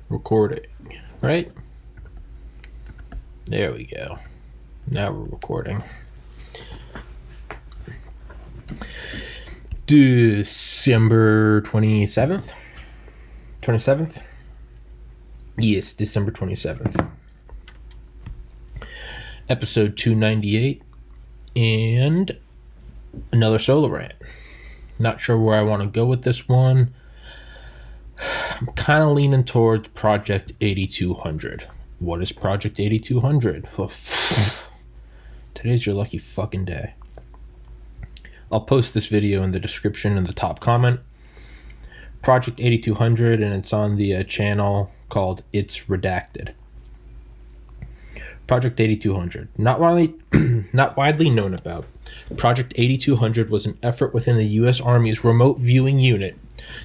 Recording, right? There we go. Now we're recording. December 27th? 27th? Yes, December 27th. Episode 298. And another solo rant. Not sure where I want to go with this one. I'm kind of leaning towards Project 8200. What is Project 8200? Today's your lucky fucking day. I'll post this video in the description in the top comment. Project 8200, and it's on the channel called It's Redacted. Project 8200. Not widely known about. Project 8200 was an effort within the U.S. Army's Remote Viewing Unit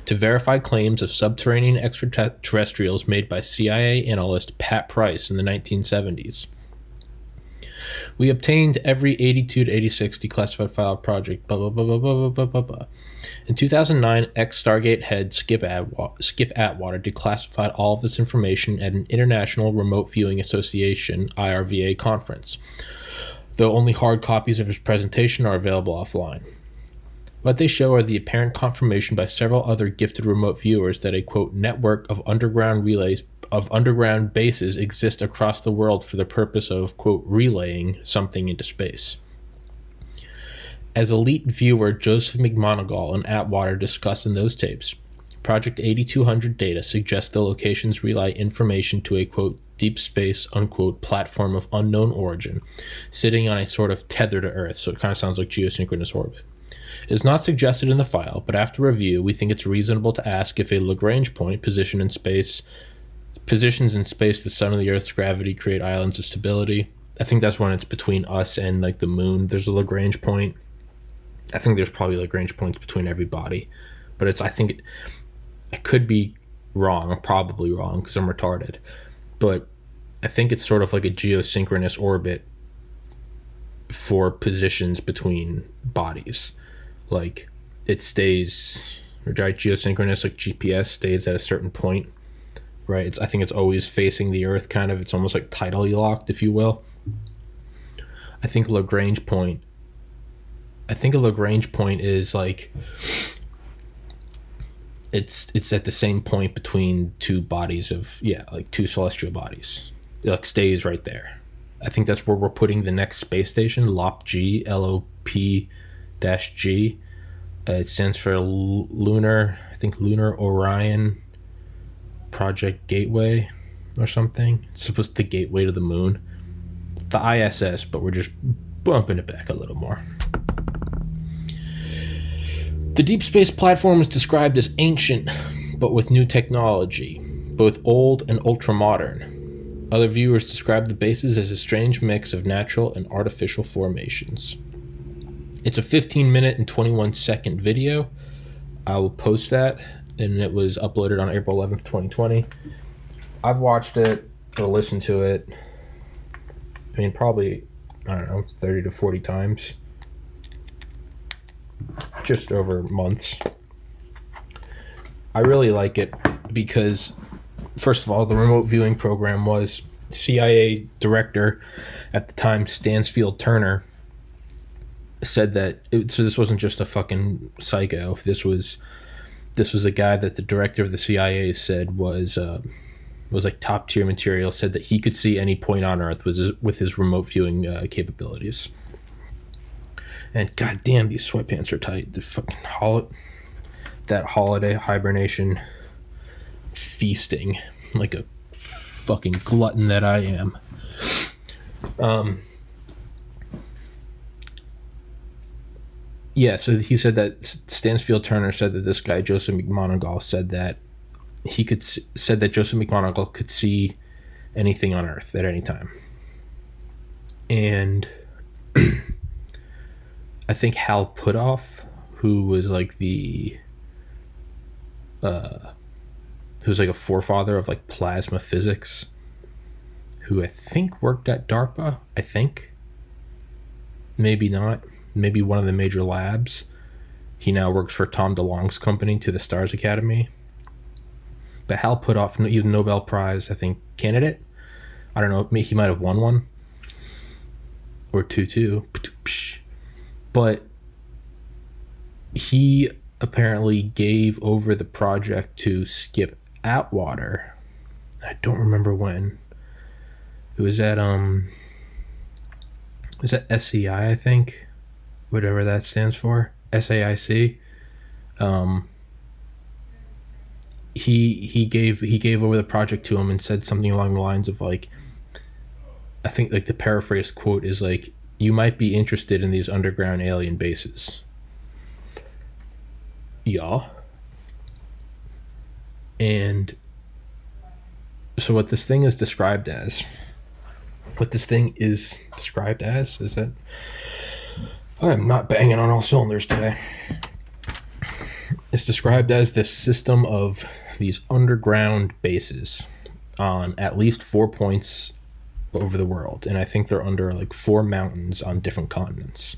to verify claims of subterranean extraterrestrials made by CIA analyst Pat Price in the 1970s. We obtained every 82 to 86 declassified file project, blah, blah, blah, blah, blah, blah, blah, blah. In 2009, ex-Stargate head Skip Atwater declassified all of this information at an International Remote Viewing Association IRVA conference, though only hard copies of his presentation are available offline. What they show are the apparent confirmation by several other gifted remote viewers that a, quote, network of underground bases exist across the world for the purpose of, quote, relaying something into space. As elite viewer Joseph McMoneagle and Atwater discussed in those tapes, Project 8200 data suggests the locations relay information to a, quote, deep space, unquote, platform of unknown origin, sitting on a sort of tether to Earth, so it kind of sounds like geosynchronous orbit. It is not suggested in the file, but after review, we think it's reasonable to ask if a Lagrange point positions in space the sun and the Earth's gravity create islands of stability. I think that's when it's between us and like the moon. There's a Lagrange point. I think there's probably Lagrange points between every body, but I could be wrong. I'm probably wrong because I'm retarded, but I think it's sort of like a geosynchronous orbit for positions between bodies. Like it stays, right? Geosynchronous, like GPS stays at a certain point, right? I think it's always facing the Earth, kind of. It's almost like tidally locked, if you will. I think a Lagrange point is like it's at the same point between two bodies of like two celestial bodies. It like stays right there. I think that's where we're putting the next space station, LOP-G, LOP-G. It stands for Lunar Orion Project Gateway or something. It's supposed to be the gateway to the moon. The ISS, but we're just bumping it back a little more. The deep space platform is described as ancient, but with new technology, both old and ultra-modern. Other viewers describe the bases as a strange mix of natural and artificial formations. It's a 15-minute and 21-second video. I will post that, and it was uploaded on April 11th, 2020. I've watched it or listened to it, probably, 30 to 40 times. Just over months. I really like it because, first of all, the remote viewing program was CIA director at the time, Stansfield Turner, said that so this wasn't just a fucking psycho. This was a guy that the director of the CIA said was like top tier material. Said that he could see any point on Earth with his remote viewing capabilities. And goddamn, these sweatpants are tight. The fucking that holiday hibernation feasting like a fucking glutton that I am. So he said that Stansfield Turner said that this guy Joseph McMoneagle said that Joseph McMoneagle could see anything on Earth at any time. And I think Hal Puthoff, who was like who's like a forefather of like plasma physics, who I think worked at DARPA, maybe not, maybe one of the major labs. He now works for Tom DeLonge's company, To the Stars Academy. But Hal Puthoff, he's a Nobel Prize, I think, candidate. I don't know, he might have won one or two too. But he apparently gave over the project to Skip Atwater. I don't remember when. It was at SCI, I think, whatever that stands for, SAIC. He gave over the project to him and said something along the lines of like, I think like the paraphrased quote is like, "You might be interested in these underground alien bases." Yeah. And so what this thing is described as is that I'm not banging on all cylinders today. It's described as this system of these underground bases on at least 4 points over the world, and I think they're under like 4 mountains on different continents.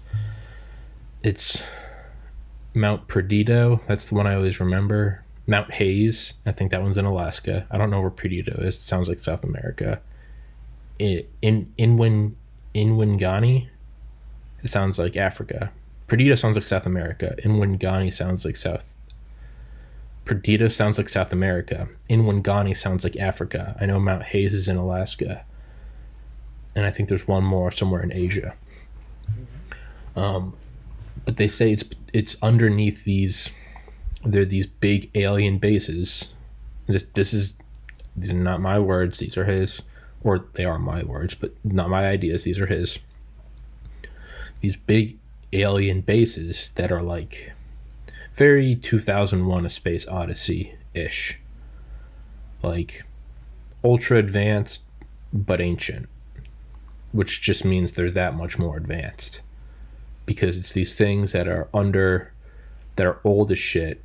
It's Mount Perdido, that's the one I always remember. Mount Hayes, I think that one's in Alaska. I don't know where Perdido is. It sounds like South America. Inwangani, it sounds like Africa. Perdido sounds like South America. Inwangani sounds like Perdido sounds like South America. Inwangani sounds like Africa. I know Mount Hayes is in Alaska. And I think there's one more somewhere in Asia. But they say it's underneath these big alien bases. These are not my words. These are his, or they are my words, but not my ideas. These are his. These big alien bases that are like very 2001: A Space Odyssey-ish. Like ultra advanced but ancient, which just means they're that much more advanced. Because it's these things that are old as shit,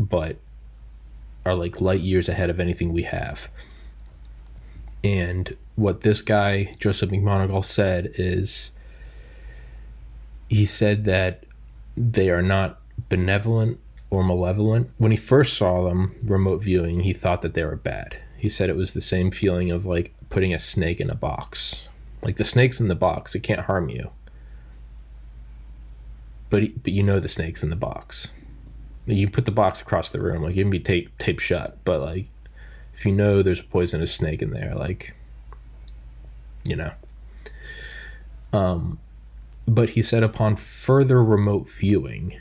but are like light years ahead of anything we have. And what this guy, Joseph McMoneagle, said is, he said that they are not benevolent or malevolent. When he first saw them remote viewing, he thought that they were bad. He said it was the same feeling of like putting a snake in a box. Like the snake's in the box, it can't harm you. But you know the snake's in the box. You put the box across the room, like it can be taped shut, but like if you know there's a poisonous snake in there, like, you know. But he said upon further remote viewing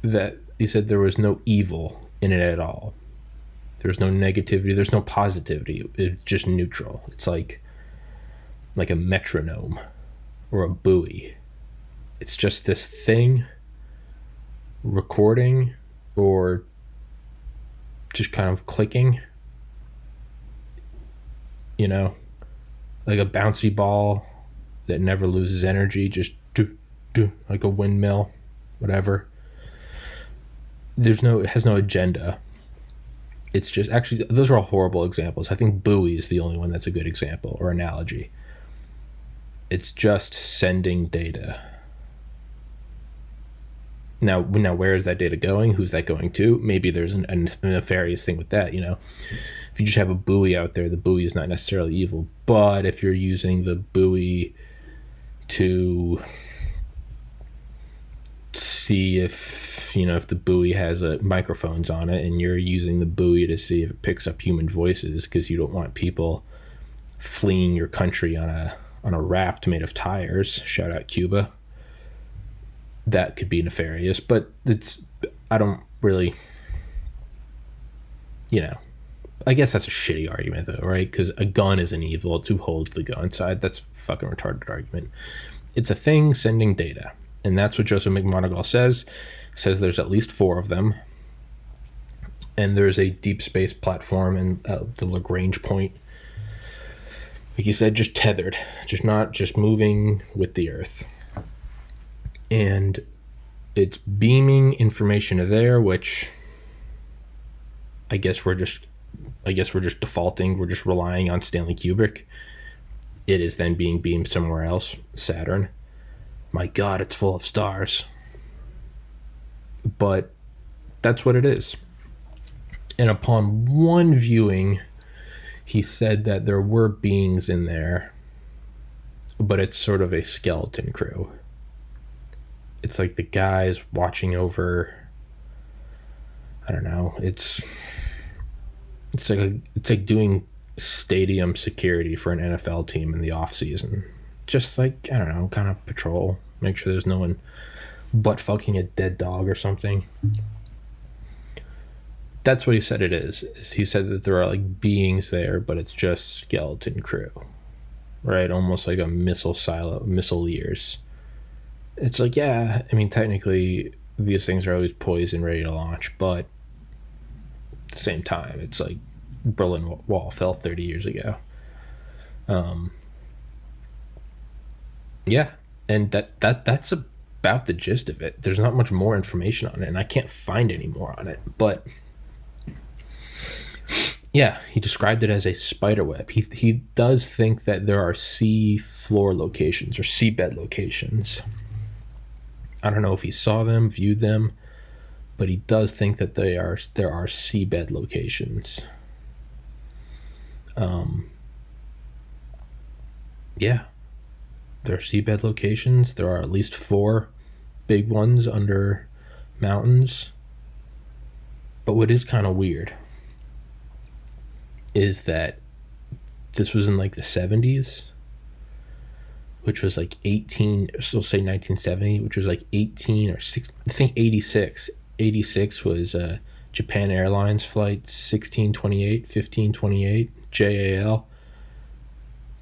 that he said there was no evil in it at all. There's no negativity, there's no positivity. It's just neutral. It's like a metronome or a buoy. It's just this thing recording or just kind of clicking, you know, like a bouncy ball that never loses energy, just do, like a windmill, whatever. It has no agenda. It's just, actually, those are all horrible examples. I think buoy is the only one that's a good example or analogy. It's just sending data. Now, where is that data going? Who's that going to? Maybe there's a nefarious thing with that, you know. If you just have a buoy out there, the buoy is not necessarily evil. But if you're using the buoy to see if the buoy has microphones on it, and you're using the buoy to see if it picks up human voices because you don't want people fleeing your country on a raft made of tires, shout out Cuba, that could be nefarious. But I don't really, I guess that's a shitty argument though, right? Because a gun isn't evil. It's who holds the gun. So that's a fucking retarded argument. It's a thing sending data. And that's what Joseph McMoneagle says. Says there's at least 4 of them. And there's a deep space platform and the Lagrange point. Like you said, just tethered. Just moving with the Earth. And it's beaming information to there, which I guess we're just defaulting. We're just relying on Stanley Kubrick. It is then being beamed somewhere else, Saturn. My God, it's full of stars. But that's what it is. And upon one viewing, he said that there were beings in there, but it's sort of a skeleton crew. It's like the guys watching over, I don't know, it's like doing stadium security for an NFL team in the off season. Just like, I don't know, kind of patrol, make sure there's no one butt fucking a dead dog or something. That's what he said it is. He said that there are like beings there, but it's just skeleton crew, right? Almost like a missile silo, missileers. It's like, yeah, I mean, technically these things are always poised and ready to launch, but at the same time, it's like Berlin Wall fell 30 years ago. Yeah, and that's about the gist of it. There's not much more information on it, and I can't find any more on it, but yeah, he described it as a spider web. He does think that there are sea floor locations or seabed locations. I don't know if he saw them, viewed them, but he does think that there are seabed locations. Yeah, there are seabed locations. There are at least 4 big ones under mountains. But what is kind of weird is that this was in like the 70s, which was like 18, so say 1970, which was like 18 or 6, I think 86. 86 was Japan Airlines flight 1628, 1528, JAL.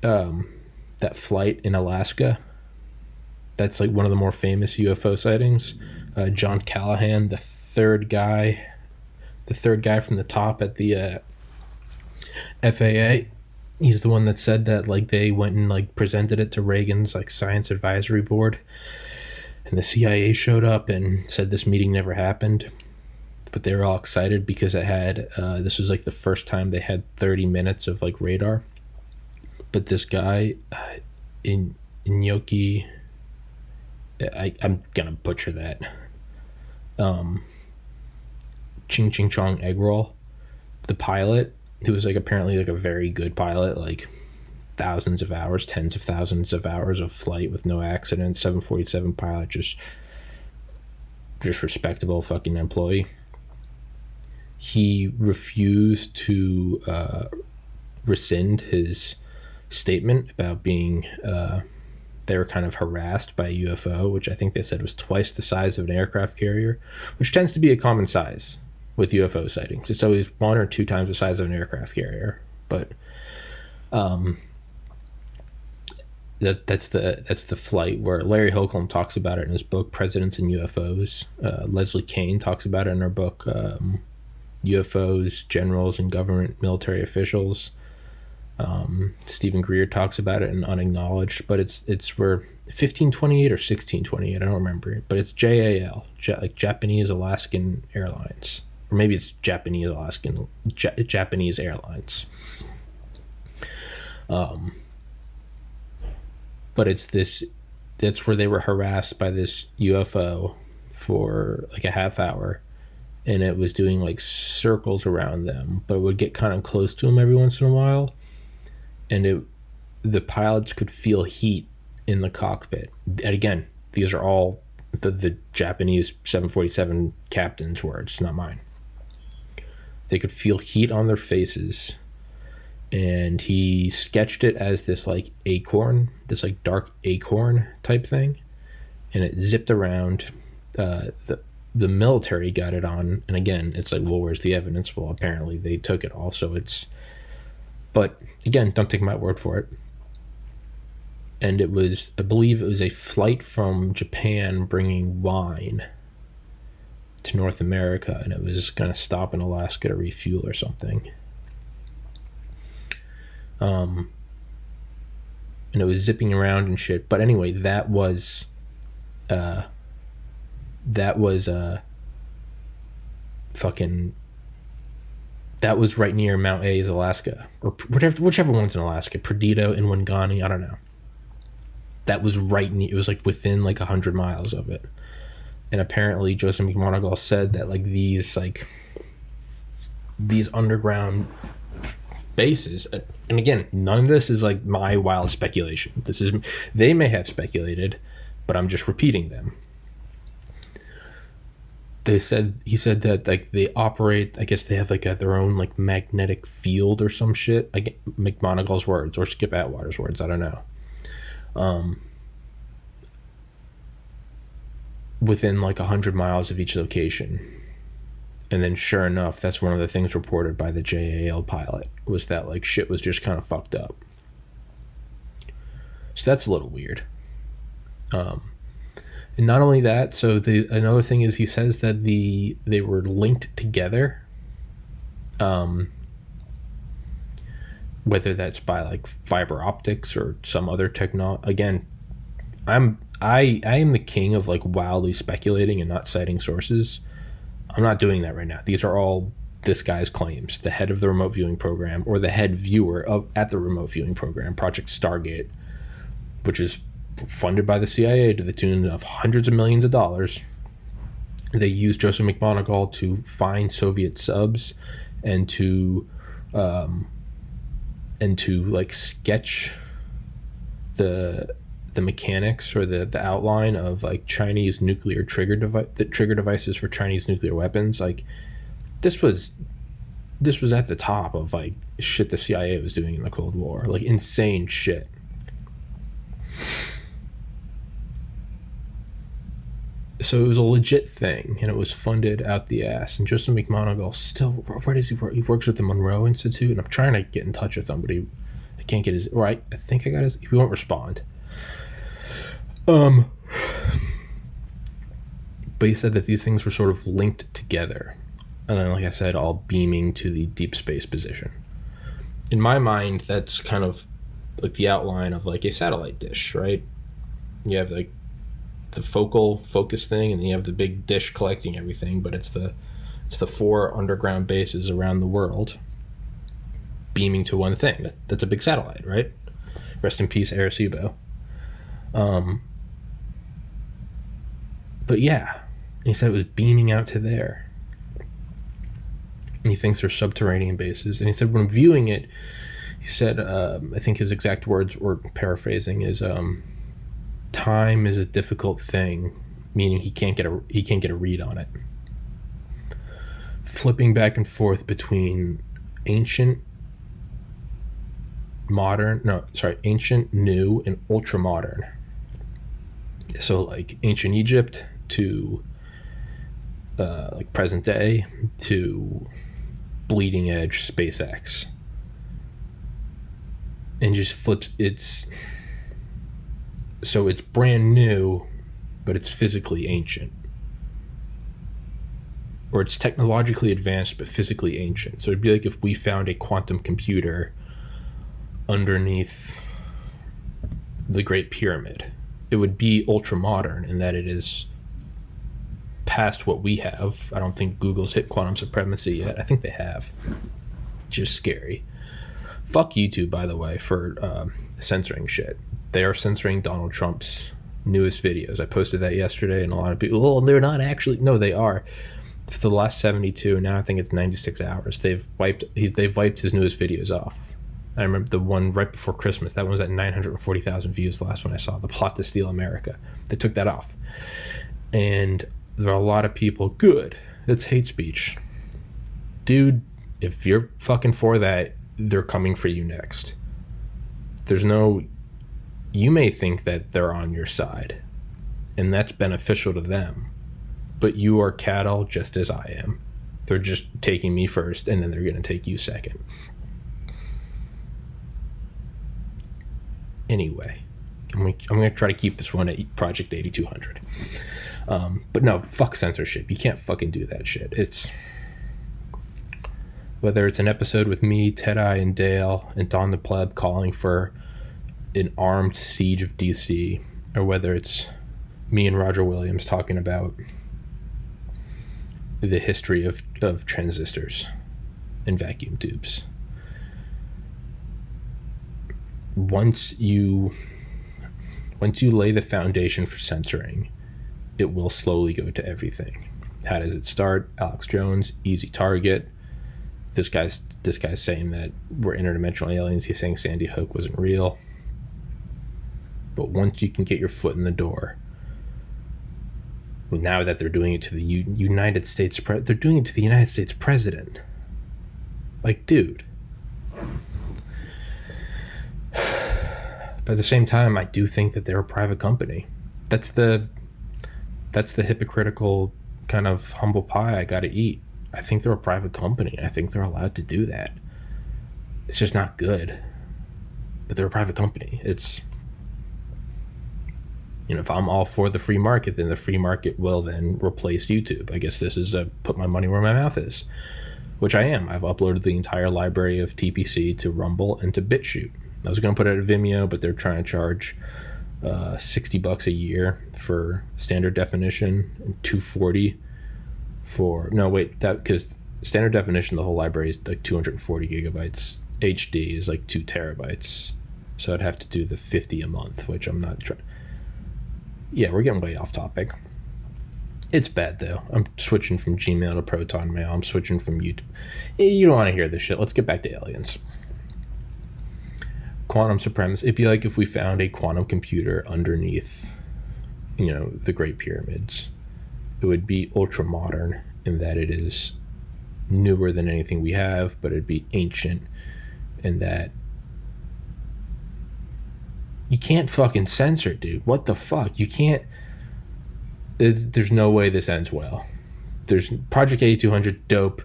That flight in Alaska, that's like one of the more famous UFO sightings. John Callahan, the third guy from the top at the FAA, he's the one that said that like they went and like presented it to Reagan's like science advisory board, and the CIA showed up and said this meeting never happened, but they were all excited because it had this was like the first time they had 30 minutes of like radar. But this guy in Inyoki, I'm gonna butcher that, Ching Ching Chong Egg Roll, the pilot, who was like apparently like a very good pilot, like thousands of hours, tens of thousands of hours of flight with no accidents, 747 pilot, just respectable fucking employee. He refused to rescind his statement about being they were kind of harassed by a UFO, which I think they said was twice the size of an aircraft carrier, which tends to be a common size with UFO sightings. It's always 1 or 2 times the size of an aircraft carrier, but that's the flight where Larry Holcomb talks about it in his book Presidents and UFOs. Leslie Kean talks about it in her book UFOs, Generals and Government Military Officials. Stephen Greer talks about it in Unacknowledged, but it's where 1528 or 1628, I don't remember, but it's JAL, like Japanese Alaskan Airlines, or maybe it's Japanese Airlines. But that's where they were harassed by this UFO for like a half hour, and it was doing like circles around them, but it would get kind of close to them every once in a while, and the pilots could feel heat in the cockpit. And again, these are all the Japanese 747 captain's words, not mine. They could feel heat on their faces, and he sketched it as this like acorn, this like dark acorn type thing, and it zipped around. The military got it on, and again, it's like, well, where's the evidence? Well, apparently they took it also. But again, don't take my word for it. And it was, I believe it was a flight from Japan bringing wine to North America, and it was going to stop in Alaska to refuel or something. And it was zipping around and shit. But anyway, that was right near Mount A's, Alaska, or whichever one's in Alaska, Perdido and Wingani, I don't know. That was right near, it was like within like 100 miles of it. And apparently Joseph McMoneagle said that like these like these underground bases, and again, none of this is like my wild speculation. This is, they may have speculated, but I'm just repeating them. He said that like they operate, I guess they have like their own like magnetic field or some shit. I get McMonagall's words or Skip Atwater's words, I don't know. Within like 100 miles of each location. And then sure enough, that's one of the things reported by the JAL pilot, was that like shit was just kind of fucked up. So that's a little weird. And not only that, so another thing is he says that they were linked together, whether that's by like fiber optics or some other technology. Again, I am the king of like wildly speculating and not citing sources. I'm not doing that right now. These are all this guy's claims, the head of the remote viewing program, or the head viewer at the remote viewing program, Project Stargate, which is funded by the CIA to the tune of hundreds of millions of dollars. They used Joseph McMonagle to find Soviet subs and to like sketch the mechanics or the outline of like Chinese nuclear trigger devices for Chinese nuclear weapons. Like this was at the top of like shit the CIA was doing in the Cold War, like insane shit. So it was a legit thing, and it was funded out the ass. And Joseph McMonagle still, where does he work? He works with the Monroe Institute, and I'm trying to get in touch with him, but I can't get his, right? I think I got his, he won't respond. But he said that these things were sort of linked together, and then, like I said, all beaming to the deep space position. In my mind, that's kind of like the outline of like a satellite dish, right? You have like the focus thing, and then you have the big dish collecting everything, but it's the 4 underground bases around the world beaming to one thing. That's a big satellite, right? Rest in peace, Arecibo. But yeah, he said it was beaming out to there. And he thinks they're subterranean bases, and he said when viewing it, he said, I think his exact words, or paraphrasing, is time is a difficult thing, meaning he can't get a read on it. Flipping back and forth between ancient, new, and ultra modern. So like ancient Egypt to like present day to bleeding edge SpaceX, and just flips. So it's brand new, but it's physically ancient. Or it's technologically advanced, but physically ancient. So it'd be like if we found a quantum computer underneath the Great Pyramid. It would be ultra modern in that it is past what we have. I don't think Google's hit quantum supremacy yet. I think they have. Just scary. Fuck YouTube, by the way, for censoring shit. They are censoring Donald Trump's newest videos. I posted that yesterday, and a lot of people, oh, they're not actually. No, they are. For the last 72, now I think it's 96 hours, they've wiped his newest videos off. I remember the one right before Christmas. That one was at 940,000 views, the last one I saw. The Plot to Steal America. They took that off. And there are a lot of people, good, it's hate speech. Dude, if you're fucking for that, they're coming for you next. You may think that they're on your side, and that's beneficial to them, but you are cattle just as I am. They're just taking me first, and then they're going to take you second. Anyway, I'm going to try to keep this one at Project 8200. But no, fuck censorship. You can't fucking do that shit. It's whether it's an episode with me, Ted-Eye, and Dale, and Don the Pleb calling for an armed siege of DC, or whether it's me and Roger Williams talking about the history of transistors and vacuum tubes. Once you lay the foundation for censoring, it will slowly go to everything. How does it start? Alex Jones, easy target. this guy's saying that we're interdimensional aliens. He's saying Sandy Hook wasn't real. But once you can get your foot in the door, now that they're doing it to the United States, they're doing it to the United States president. Like, dude. But at the same time, I do think that they're a private company. That's the hypocritical kind of humble pie I got to eat. I think they're a private company. I think they're allowed to do that. It's just not good. But they're a private company. It's, if I'm all for the free market, then the free market will then replace YouTube. I guess this is put my money where my mouth is, which I am. I've uploaded the entire library of TPC to Rumble and to BitChute. I was going to put it at Vimeo, but they're trying to charge $60 a year for standard definition and $240 for because standard definition, the whole library is like 240 gigabytes. HD is like 2 terabytes, so I'd have to do the $50 a month, which I'm not trying. Yeah, we're getting way off topic. It's bad though. I'm switching from Gmail to Proton Mail. I'm switching from YouTube. You don't want to hear this shit. Let's get back to aliens. Quantum supremacy. It'd be like if we found a quantum computer underneath, the Great Pyramids. It would be ultra modern in that it is newer than anything we have, but it'd be ancient in that you can't fucking censor it, dude. What the fuck? You can't. There's no way this ends well. There's Project 8200, dope.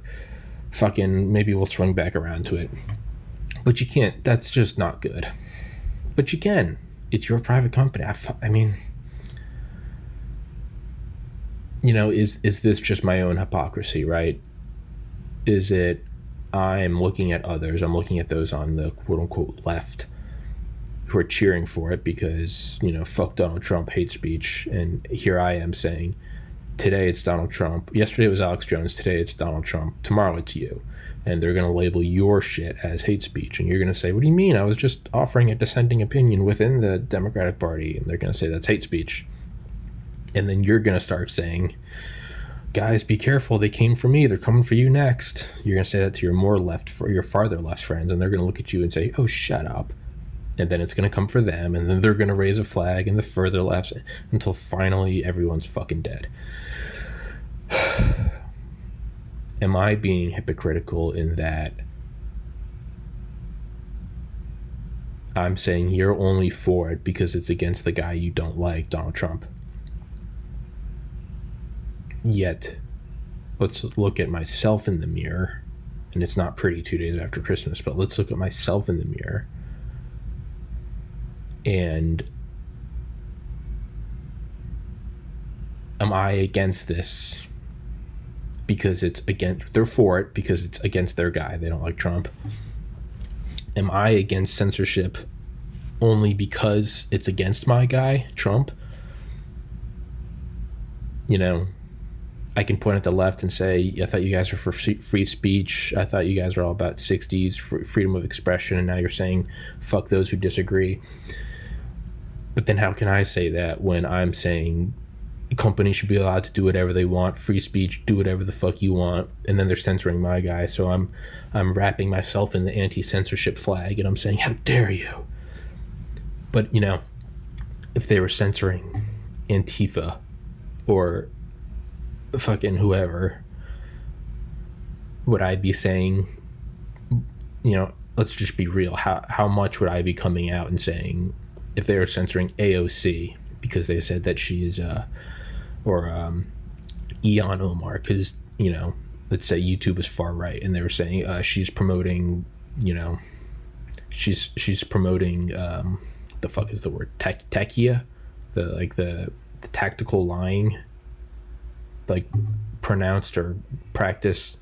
Fucking maybe we'll swing back around to it. But you can't. That's just not good. But you can. It's your private company. I mean, is this just my own hypocrisy, right? Is it I'm looking at others, I'm looking at those on the quote-unquote left who are cheering for it because, fuck Donald Trump, hate speech, and here I am saying, today it's Donald Trump, yesterday it was Alex Jones, today it's Donald Trump, tomorrow it's you. And they're going to label your shit as hate speech. And you're going to say, what do you mean? I was just offering a dissenting opinion within the Democratic Party. And they're going to say that's hate speech. And then you're going to start saying, guys, be careful. They came for me. They're coming for you next. You're going to say that to your farther left friends. And they're going to look at you and say, oh, shut up. And then it's going to come for them. And then they're going to raise a flag in the further left until finally everyone's fucking dead. Am I being hypocritical in that I'm saying you're only for it because it's against the guy you don't like, Donald Trump? Yet, let's look at myself in the mirror, and it's not pretty 2 days after Christmas, but let's look at myself in the mirror. And am I against this because it's against, they're for it because it's against their guy, they don't like Trump? Am I against censorship only because it's against my guy, Trump? I can point at the left and say, I thought you guys were for free speech. I thought you guys were all about 60s freedom of expression, and now you're saying fuck those who disagree. But then how can I say that when I'm saying companies should be allowed to do whatever they want, free speech, do whatever the fuck you want, and then they're censoring my guy? So I'm wrapping myself in the anti-censorship flag, and I'm saying, how dare you? But if they were censoring Antifa or fucking whoever, would I be saying, let's just be real, how much would I be coming out and saying if they were censoring AOC because they said that she is or Ian Omar, because let's say YouTube is far right and they were saying she's promoting she's promoting the fuck is the word, tachia, the tactical lying, like pronounced or practiced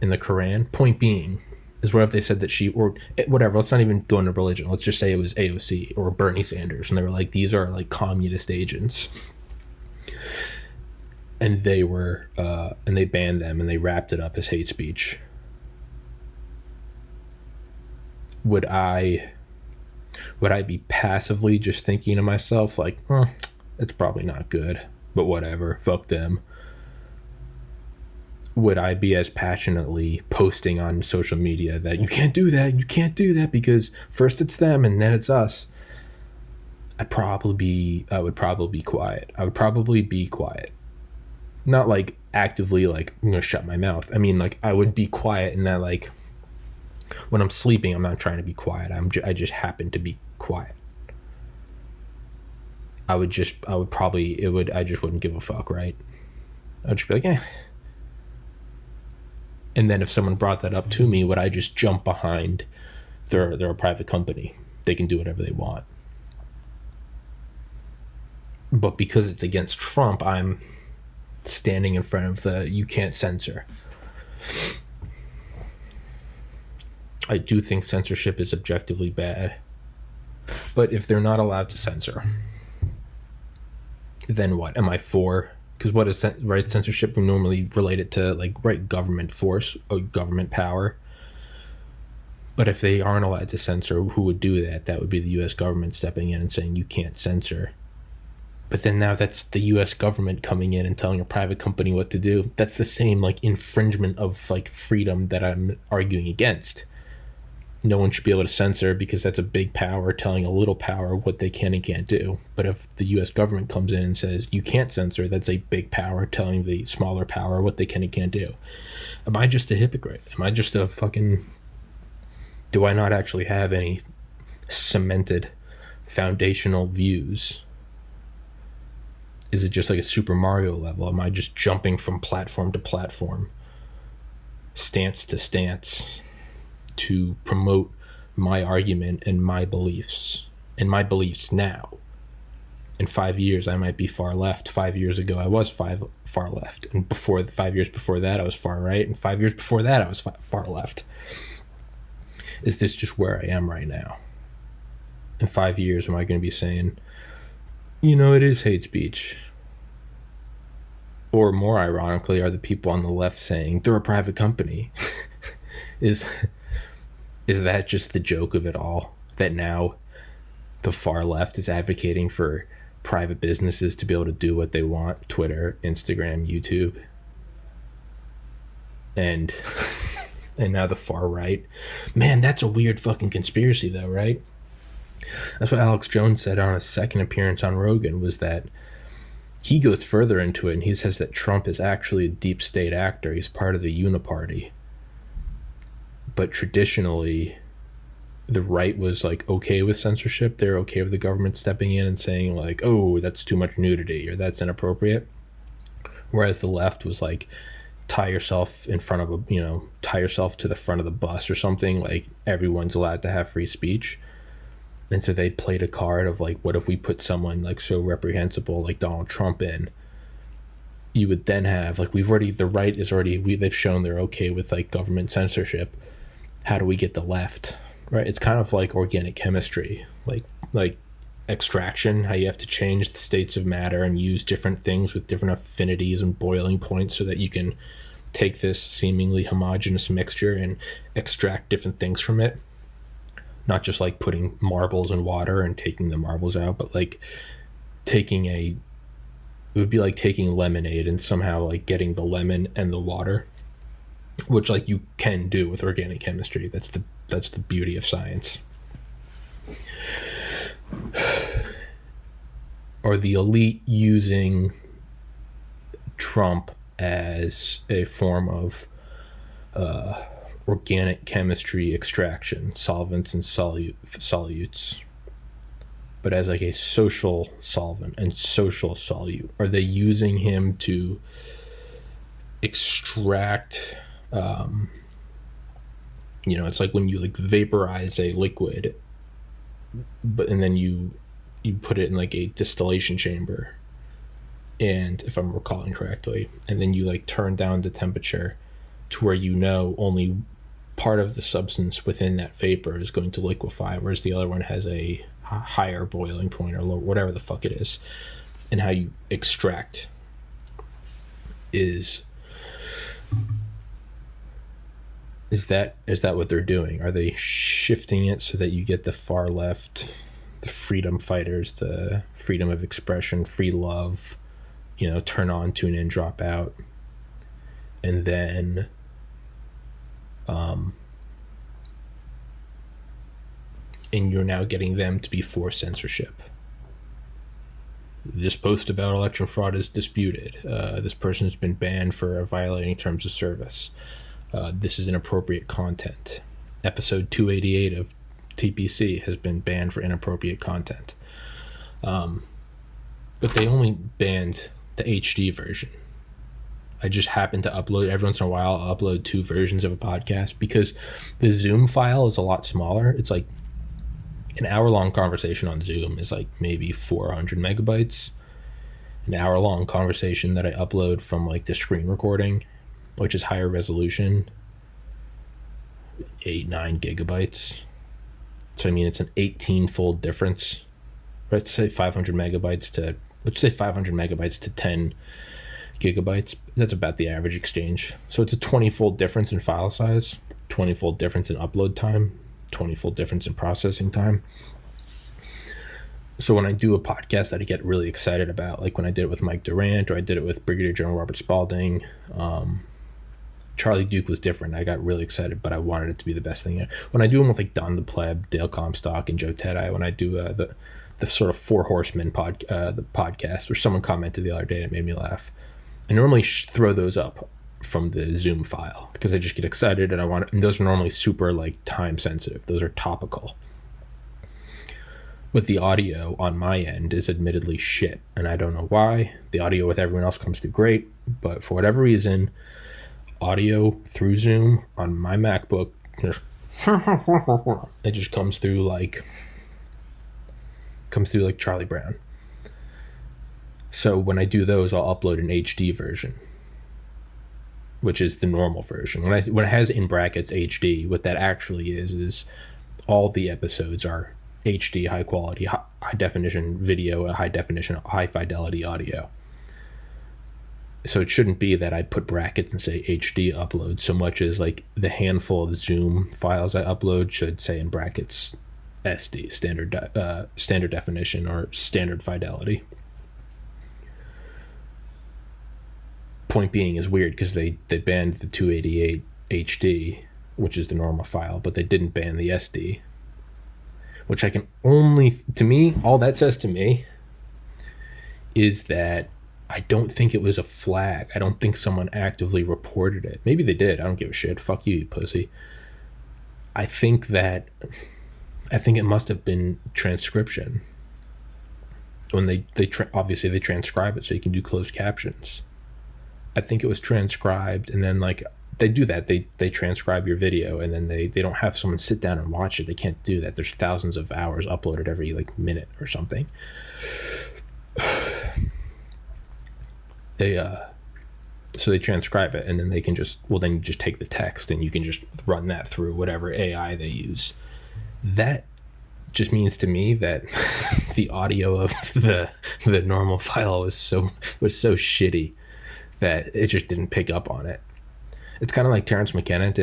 in the Quran. Point being is, what if they said that she, or whatever, let's not even go into religion, let's just say it was AOC or Bernie Sanders, and they were like, these are like communist agents, and they were and they banned them and they wrapped it up as hate speech. Would I be passively just thinking to myself like, it's probably not good, but whatever, fuck them? would I be as passionately posting on social media that you can't do that because first it's them and then it's us? I would probably be quiet. I would probably be quiet. Not like actively like I'm gonna shut my mouth. I mean, like, I would be quiet in that, like, when I'm sleeping, I'm not trying to be quiet. I just happen to be quiet. I just wouldn't give a fuck, right? I'd just be like, eh. And then if someone brought that up to me, would I just jump behind they're a private company? They can do whatever they want. But because it's against Trump, I'm standing in front of the you can't censor. I do think censorship is objectively bad. But if they're not allowed to censor, then what? Am I for? Because what is censorship normally related to, like, government force or government power. But if they aren't allowed to censor, who would do that? That would be the U.S. government stepping in and saying you can't censor. But then now that's the U.S. government coming in and telling a private company what to do. That's the same, like, infringement of, like, freedom that I'm arguing against. No one should be able to censor because that's a big power telling a little power what they can and can't do. But if the U.S. government comes in and says you can't censor, that's a big power telling the smaller power what they can and can't do. Am I just a hypocrite? Am I just a fucking... Do I not actually have any cemented foundational views? Is it just like a Super Mario level? Am I just jumping from platform to platform, stance to stance, to promote my argument and my beliefs now? In 5 years, I might be far left. 5 years ago, I was far left. And 5 years before that, I was far right. And 5 years before that, I was far left. Is this just where I am right now? In 5 years, am I going to be saying, it is hate speech? Or more ironically, are the people on the left saying they're a private company? Is that just the joke of it all? That now the far left is advocating for private businesses to be able to do what they want? Twitter, Instagram, YouTube. And now the far right. Man, that's a weird fucking conspiracy though, right? That's what Alex Jones said on his second appearance on Rogan, was that he goes further into it and he says that Trump is actually a deep state actor. He's part of the Uniparty. But traditionally, the right was like okay with censorship. They're okay with the government stepping in and saying like, oh, that's too much nudity or that's inappropriate. Whereas the left was like, tie yourself to the front of the bus or something. Like, everyone's allowed to have free speech. And so they played a card of like, what if we put someone like so reprehensible like Donald Trump in? You would then have like, they've shown they're okay with like government censorship. How do we get the left? Right? It's kind of like organic chemistry, like extraction, how you have to change the states of matter and use different things with different affinities and boiling points so that you can take this seemingly homogeneous mixture and extract different things from it. Not just like putting marbles in water and taking the marbles out, but like it would be like taking lemonade and somehow like getting the lemon and the water, which like you can do with organic chemistry. That's the beauty of science. Or the elite using Trump as a form of organic chemistry extraction, solvents and solutes, but as like a social solvent and social solute. Are they using him to extract it's like when you like vaporize a liquid, and then you put it in like a distillation chamber, and if I'm recalling correctly, and then you like turn down the temperature to where only part of the substance within that vapor is going to liquefy, whereas the other one has a higher boiling point or lower, whatever the fuck it is. And how you extract is that what they're doing? Are they shifting it so that you get the far left, the freedom fighters, the freedom of expression, free love, turn on, tune in, drop out? and then and you're now getting them to be for censorship. This post about election fraud is disputed. This person has been banned for violating terms of service. This is inappropriate content. Episode 288 of TPC has been banned for inappropriate content. But they only banned the HD version. I just happen to upload, every once in a while, I'll upload 2 versions of a podcast because the Zoom file is a lot smaller. It's like an hour-long conversation on Zoom is like maybe 400 megabytes. An hour-long conversation that I upload from like the screen recording, which is higher resolution, 8-9 gigabytes. So I mean, it's an 18-fold difference. Let's say 500 megabytes to 10 gigabytes. That's about the average exchange. So it's a 20-fold difference in file size, 20-fold difference in upload time, 20-fold difference in processing time. So when I do a podcast that I get really excited about, like when I did it with Mike Durant, or I did it with Brigadier General Robert Spalding, Charlie Duke was different. I got really excited, but I wanted it to be the best thing. When I do them with like Don the Pleb, Dale Comstock, and Joe Tedai, when I do the sort of Four Horsemen the podcast, where someone commented the other day and it made me laugh, I normally throw those up from the Zoom file because I just get excited and and those are normally super like time sensitive. Those are topical. But the audio on my end is admittedly shit, and I don't know why. The audio with everyone else comes through great, but for whatever reason, audio through Zoom on my MacBook, it just comes through like Charlie Brown. So when I do those, I'll upload an HD version, which is the normal version. When it has in brackets HD, what that actually is all the episodes are HD, high quality, high definition video, high definition, high fidelity audio. So it shouldn't be that I put brackets and say HD upload so much as like the handful of Zoom files I upload should say in brackets SD, standard definition or standard fidelity. Point being is weird because they banned the 288 HD, which is the normal file, but they didn't ban the SD, which I can only, to me, all that says to me is that I don't think it was a flag. I don't think someone actively reported it. Maybe they did. I don't give a shit. Fuck you, you pussy. I think it must have been transcription. When they obviously they transcribe it so you can do closed captions. I think it was transcribed, and then like they do that. They transcribe your video, and then they don't have someone sit down and watch it. They can't do that. There's thousands of hours uploaded every like minute or something. So they transcribe it, and then they can just then you just take the text and you can just run that through whatever AI they use. That just means to me that the audio of the normal file was so shitty that it just didn't pick up on it. It's kind of like Terrence McKenna. It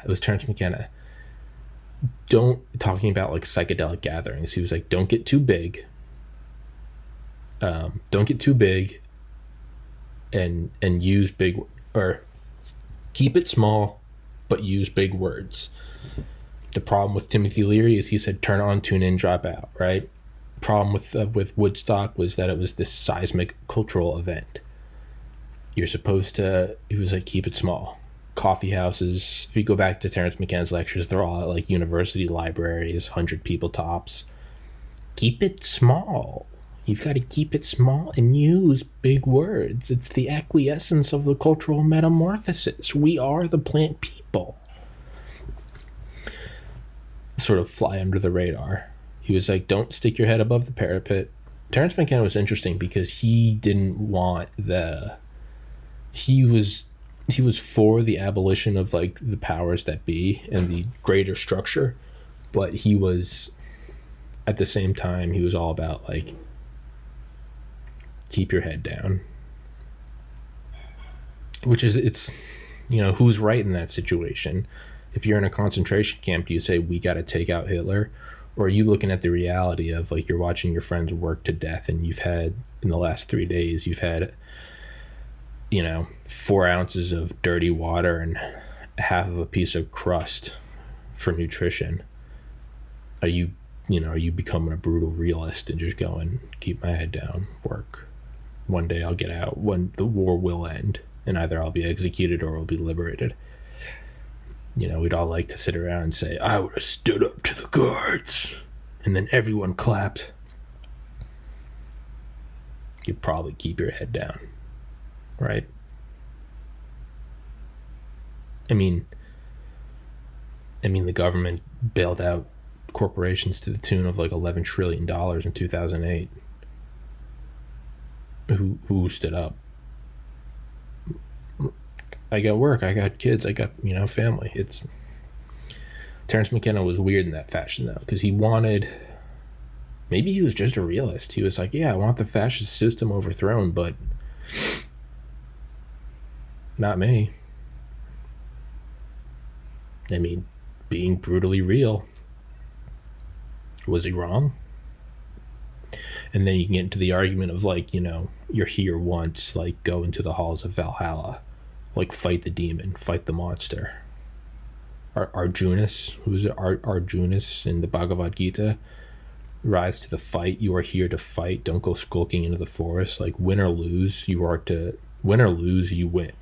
was Terrence McKenna. Talking about like psychedelic gatherings. He was like, don't get too big. And use big, or keep it small, but use big words. The problem with Timothy Leary is he said, turn on, tune in, drop out, right? Problem with Woodstock was that it was this seismic cultural event. You're supposed to, he was like, keep it small. Coffee houses, if you go back to Terrence McKenna's lectures, they're all at like university libraries, 100 people tops. Keep it small. You've got to keep it small and use big words. It's the acquiescence of the cultural metamorphosis. We are the plant people. Sort of fly under the radar. He was like, don't stick your head above the parapet. Terrence McKenna was interesting because he didn't want he was for the abolition of like the powers that be and the greater structure, but he was, at the same time, he was all about like, keep your head down. Which is, it's, who's right in that situation? If you're in a concentration camp, do you say, we got to take out Hitler? Or are you looking at the reality of like, you're watching your friends work to death, and you've had, in the last 3 days, you've had 4 ounces of dirty water and half of a piece of crust for nutrition? Are you becoming a brutal realist and just going, keep my head down, work? One day I'll get out, when the war will end, and either I'll be executed or I'll be liberated. We'd all like to sit around and say, I would have stood up to the guards, and then everyone clapped. You'd probably keep your head down, right? I mean, the government bailed out corporations to the tune of like $11 trillion in 2008. Who stood up? I got work, I got kids, I got, family. Terence McKenna was weird in that fashion, though, because maybe he was just a realist. He was like, yeah, I want the fascist system overthrown, but not me. Being brutally real. Was he wrong? And then you can get into the argument of like, you're here once, like go into the halls of Valhalla, like fight the demon, fight the monster. Arjunas, who's it? Arjunas in the Bhagavad Gita, rise to the fight. You are here to fight. Don't go skulking into the forest. Like win or lose, you win.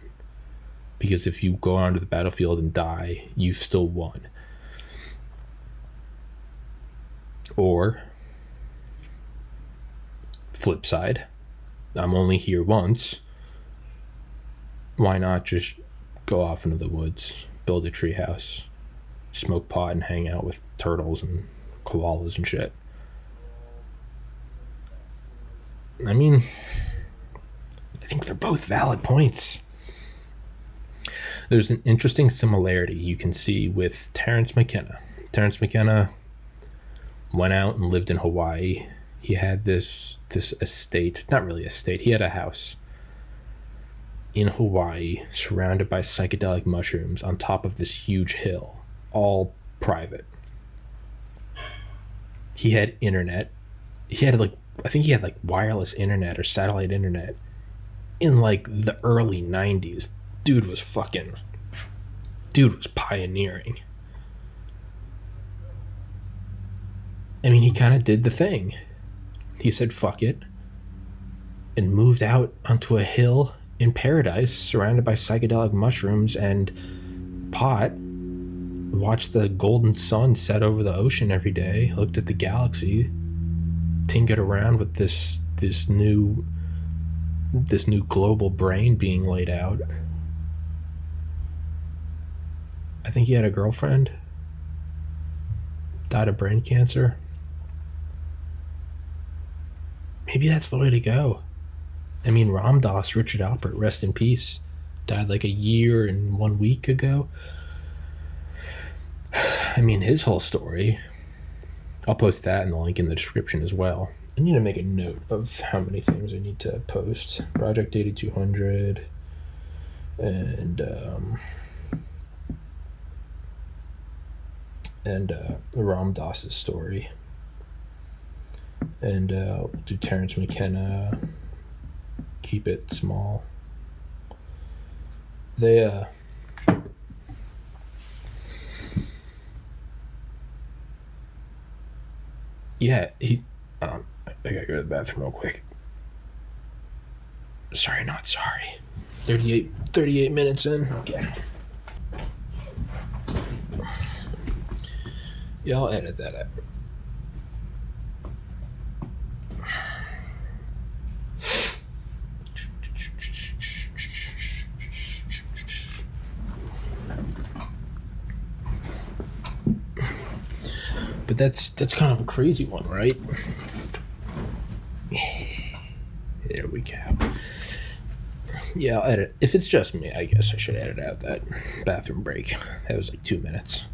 Because if you go onto the battlefield and die, you've still won. Or flip side, I'm only here once. Why not just go off into the woods, build a treehouse, smoke pot, and hang out with turtles and koalas and shit? I think they're both valid points. There's an interesting similarity you can see with Terence McKenna. Terence McKenna went out and lived in Hawaii. He had this estate, not really estate, he had a house in Hawaii surrounded by psychedelic mushrooms on top of this huge hill, all private. He had internet. I think he had wireless internet or satellite internet in the early 90s. Dude was pioneering. He kind of did the thing. He said, fuck it, and moved out onto a hill in paradise surrounded by psychedelic mushrooms and pot, watched the golden sun set over the ocean every day, looked at the galaxy, tinkered around with this new global brain being laid out. I think he had a girlfriend, died of brain cancer. Maybe that's the way to go. Ram Dass, Richard Alpert, rest in peace, died a year and 1 week ago. His whole story, I'll post that in the link in the description as well. I need to make a note of how many things I need to post. Project 8200 and Ram Dass's story. And do Terence McKenna, keep it small. They yeah, he I gotta go to the bathroom real quick. Sorry, not sorry. 38 minutes in. Okay. Yeah, I'll edit that out. But that's kind of a crazy one, right? There we go. Yeah, I'll edit. If it's just me, I guess I should edit out that bathroom break. That was 2 minutes.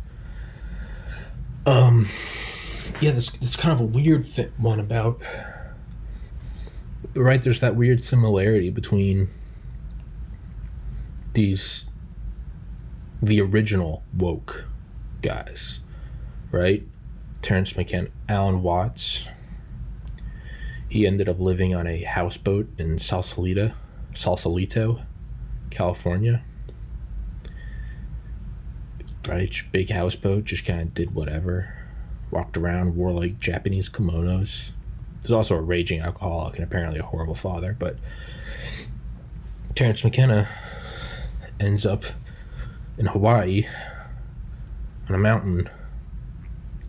Yeah, this kind of a weird one about, right? There's that weird similarity between the original woke guys, right? Terence McKenna, Alan Watts. He ended up living on a houseboat in Sausalito, California. Right, big houseboat, just kind of did whatever. Walked around, wore like Japanese kimonos. There's also a raging alcoholic and apparently a horrible father, but Terrence McKenna ends up in Hawaii on a mountain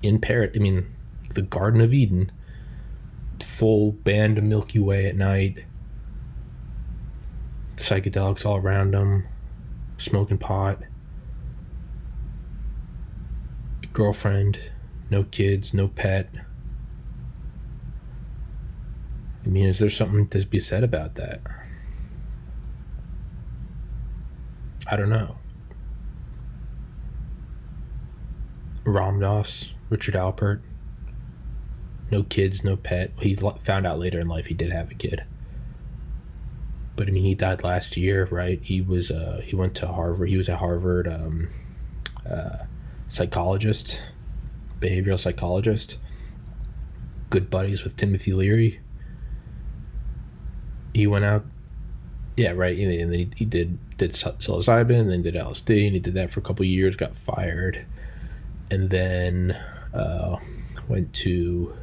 in the Garden of Eden, full band of Milky Way at night, psychedelics all around him, smoking pot, girlfriend, no kids, no pet. I mean, is there something to be said about that? I don't know. Ram Dass, Richard Alpert, no kids, no pet. He found out later in life he did have a kid. But I mean, he died last year, right? He went to Harvard. He was a Harvard psychologist, behavioral psychologist. Good buddies with Timothy Leary. He went out, yeah, right. And then he did psilocybin, and then did LSD, and he did that for a couple of years. Got fired, and then went to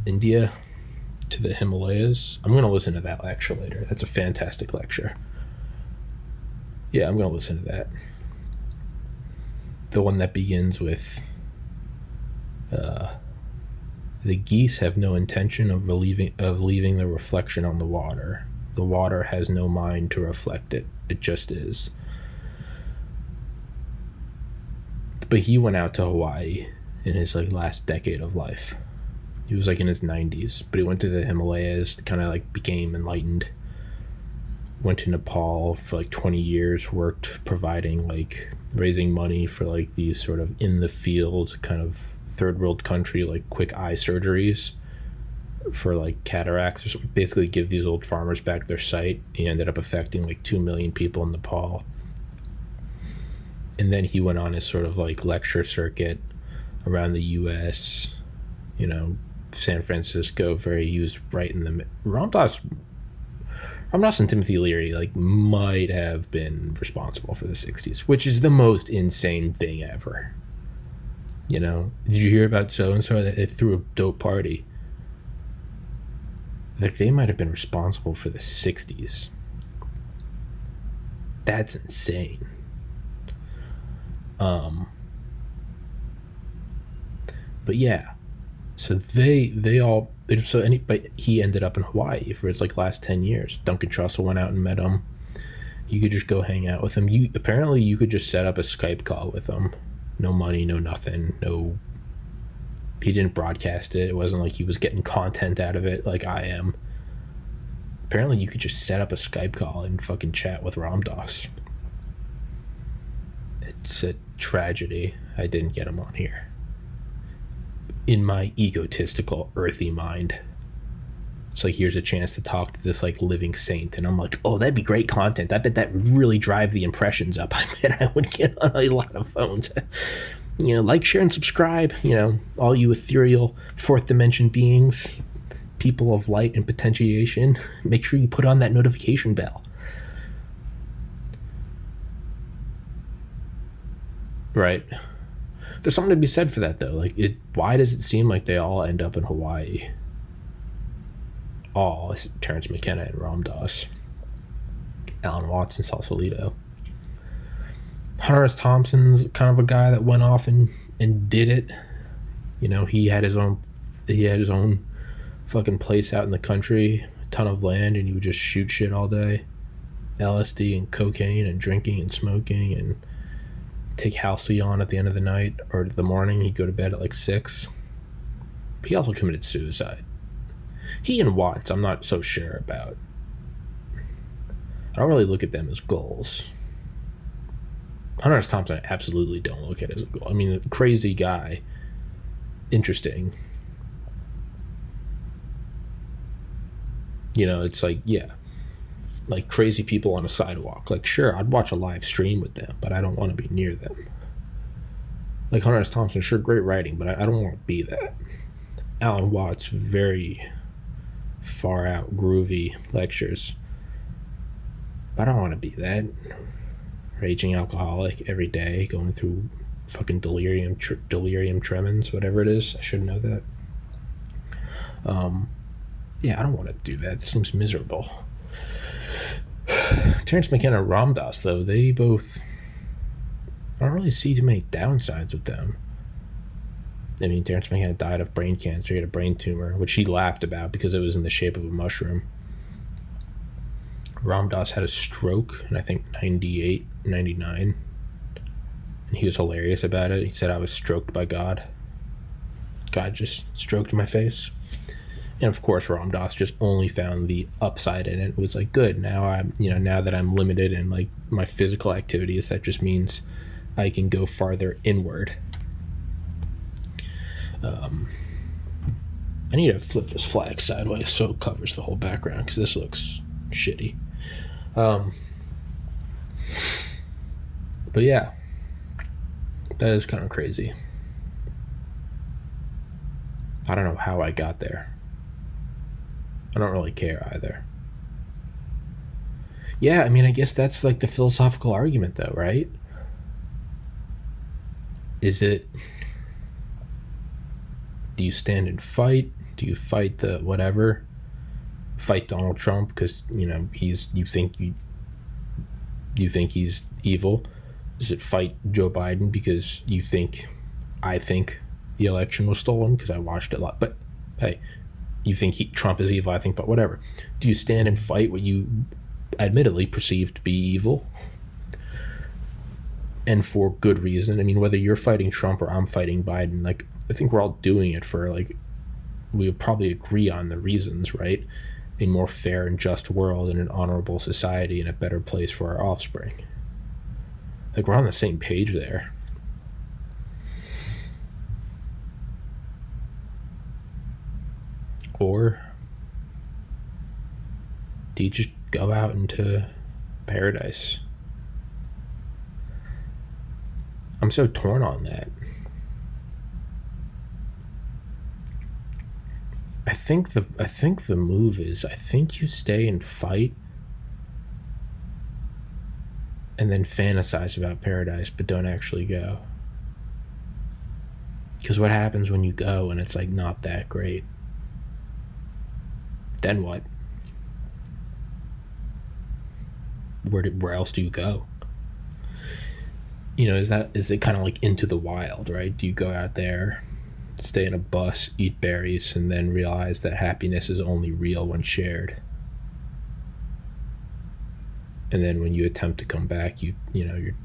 India, to the Himalayas. I'm going to listen to that lecture later. That's a fantastic lecture. Yeah, I'm going to listen to that. The one that begins with the geese have no intention of leaving the reflection on the water. The water has no mind to reflect it. It just is. But he went out to Hawaii in his last decade of life. He was in his 90s, but he went to the Himalayas, kind of became enlightened. Went to Nepal for 20 years, worked providing raising money for these sort of in the field kind of third world country quick eye surgeries for cataracts, or something. Basically give these old farmers back their sight. He ended up affecting 2 million people in Nepal. And then he went on his sort of lecture circuit around the US, San Francisco, he was right in the Ram Dass and Timothy Leary might have been responsible for the 60s, which is the most insane thing ever. Did you hear about so-and-so that they threw a dope party? They might have been responsible for the 60s. That's insane. But yeah, so but he ended up in Hawaii for his last 10 years. Duncan Trussell went out and met him. You could just go hang out with him. Apparently you could just set up a Skype call with him. No money, no nothing, no. He didn't broadcast it. It wasn't he was getting content out of it like I am. Apparently you could just set up a Skype call and fucking chat with Ram Dass. It's a tragedy I didn't get him on here. In my egotistical, earthy mind, it's here's a chance to talk to this living saint, and I'm oh, that'd be great content. I bet that would really drive the impressions up. I bet I would get on a lot of phones. Share, and subscribe. All you ethereal fourth dimension beings, people of light and potentiation, make sure you put on that notification bell. Right. There's something to be said for that, though. Why does it seem like they all end up in Hawaii? All Terrence McKenna and Ram Dass, Alan Watts and Sausalito. Hunter S. Thompson's kind of a guy that went off and did it. He had his own fucking place out in the country, a ton of land, and he would just shoot shit all day. LSD and cocaine and drinking and smoking, and take Halcyon at the end of the night or the morning. He'd go to bed at 6. He also committed suicide. He and Watts, I'm not so sure about. I don't really look at them as goals. Hunter S. Thompson, I absolutely don't look at as a goal. I mean, a crazy guy. Interesting. It's yeah. Crazy people on a sidewalk. Sure, I'd watch a live stream with them, but I don't want to be near them. Hunter S. Thompson, sure, great writing, but I don't want to be that. Alan Watts, very far out, groovy lectures. I don't want to be that raging alcoholic every day, going through fucking delirium tremens, whatever it is. I should know that. Yeah, I don't want to do that. It seems miserable. Terrence McKenna and Ram Dass, though, they both, I don't really see too many downsides with them. I mean, Terrence McKenna died of brain cancer. He had a brain tumor, which he laughed about because it was in the shape of a mushroom. Ram Dass had a stroke in, I think, 98, 99. And he was hilarious about it. He said, I was stroked by God. God just stroked my face. And of course, Ram Dass just only found the upside in it. It was like, good, now I'm, now that I'm limited in like my physical activities, that just means I can go farther inward. I need to flip this flag sideways so it covers the whole background because this looks shitty. But yeah, that is kind of crazy. I don't know how I got there. I don't really care either. Yeah, I mean, I guess that's like the philosophical argument though, right? Is it, do you stand and fight? Do you fight the whatever? Fight Donald Trump because you think he's evil? Does it fight Joe Biden because I think the election was stolen because I watched it a lot? But hey, you think Trump is evil, I think, but whatever. Do you stand and fight what you admittedly perceive to be evil? And for good reason. I mean, whether you're fighting Trump or I'm fighting Biden, like, I think we're all doing it for, like, we would probably agree on the reasons, right? A more fair and just world and an honorable society and a better place for our offspring. Like, we're on the same page there. Or do you just go out into paradise? I'm so torn on that. I think the move is, I think you stay and fight and then fantasize about paradise but don't actually go. Because what happens when you go and it's like not that great? Then what? Where else do you go? Is it kind of like Into the Wild, right? Do you go out there, stay in a bus, eat berries, and then realize that happiness is only real when shared? And then when you attempt to come back, you're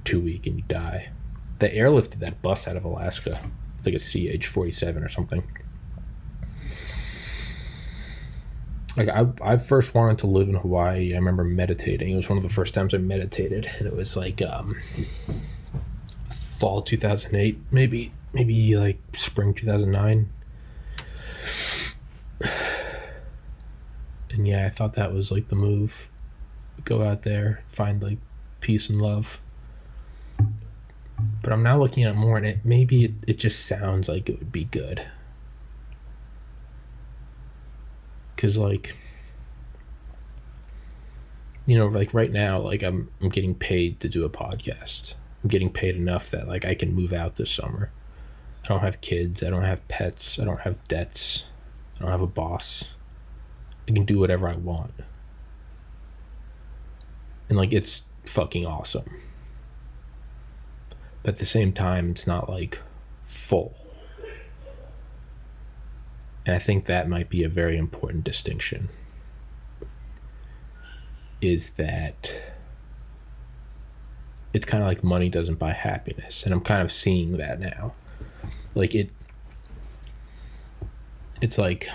too weak and you die. They airlifted that bus out of Alaska. It's like a CH-47 or something. Like, I first wanted to live in Hawaii. I remember meditating. It was one of the first times I meditated, and it was like fall 2008, maybe like spring 2009. And yeah, I thought that was like the move. Go out there, find like peace and love. But I'm now looking at it more, and it just sounds like it would be good. Because like right now, like I'm getting paid to do a podcast. I'm getting paid enough that like I can move out this summer. I don't have kids, I don't have pets, I don't have debts, I don't have a boss. I can do whatever I want. And like, it's fucking awesome. But at the same time, it's not like full. And I think that might be a very important distinction, is that it's kind of like money doesn't buy happiness. And I'm kind of seeing that now. Like it's like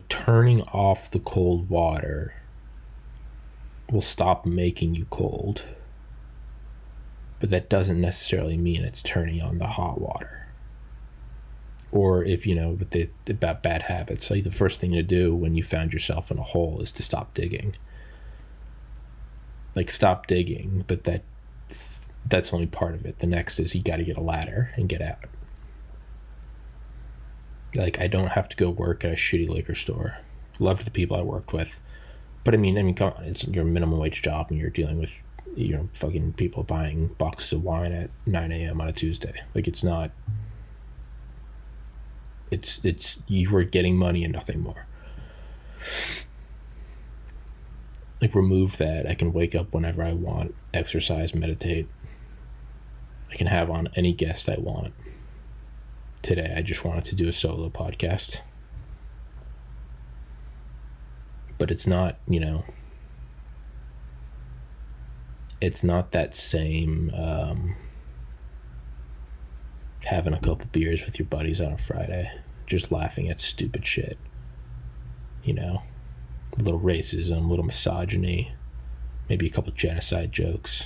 turning off the cold water will stop making you cold. But that doesn't necessarily mean it's turning on the hot water. Or if, about bad habits, like the first thing to do when you found yourself in a hole is to stop digging. Like, stop digging, but that's only part of it. The next is you got to get a ladder and get out. Like, I don't have to go work at a shitty liquor store. Loved the people I worked with. But I mean, come on, it's your minimum wage job, and you're dealing with, fucking people buying boxes of wine at 9 a.m. on a Tuesday. Like, it's not. It's you were getting money and nothing more. Like, remove that. I can wake up whenever I want, exercise, meditate. I can have on any guest I want. Today, I just wanted to do a solo podcast. But it's not, it's not that same having a couple beers with your buddies on a Friday, just laughing at stupid shit. A little racism, a little misogyny, maybe a couple genocide jokes,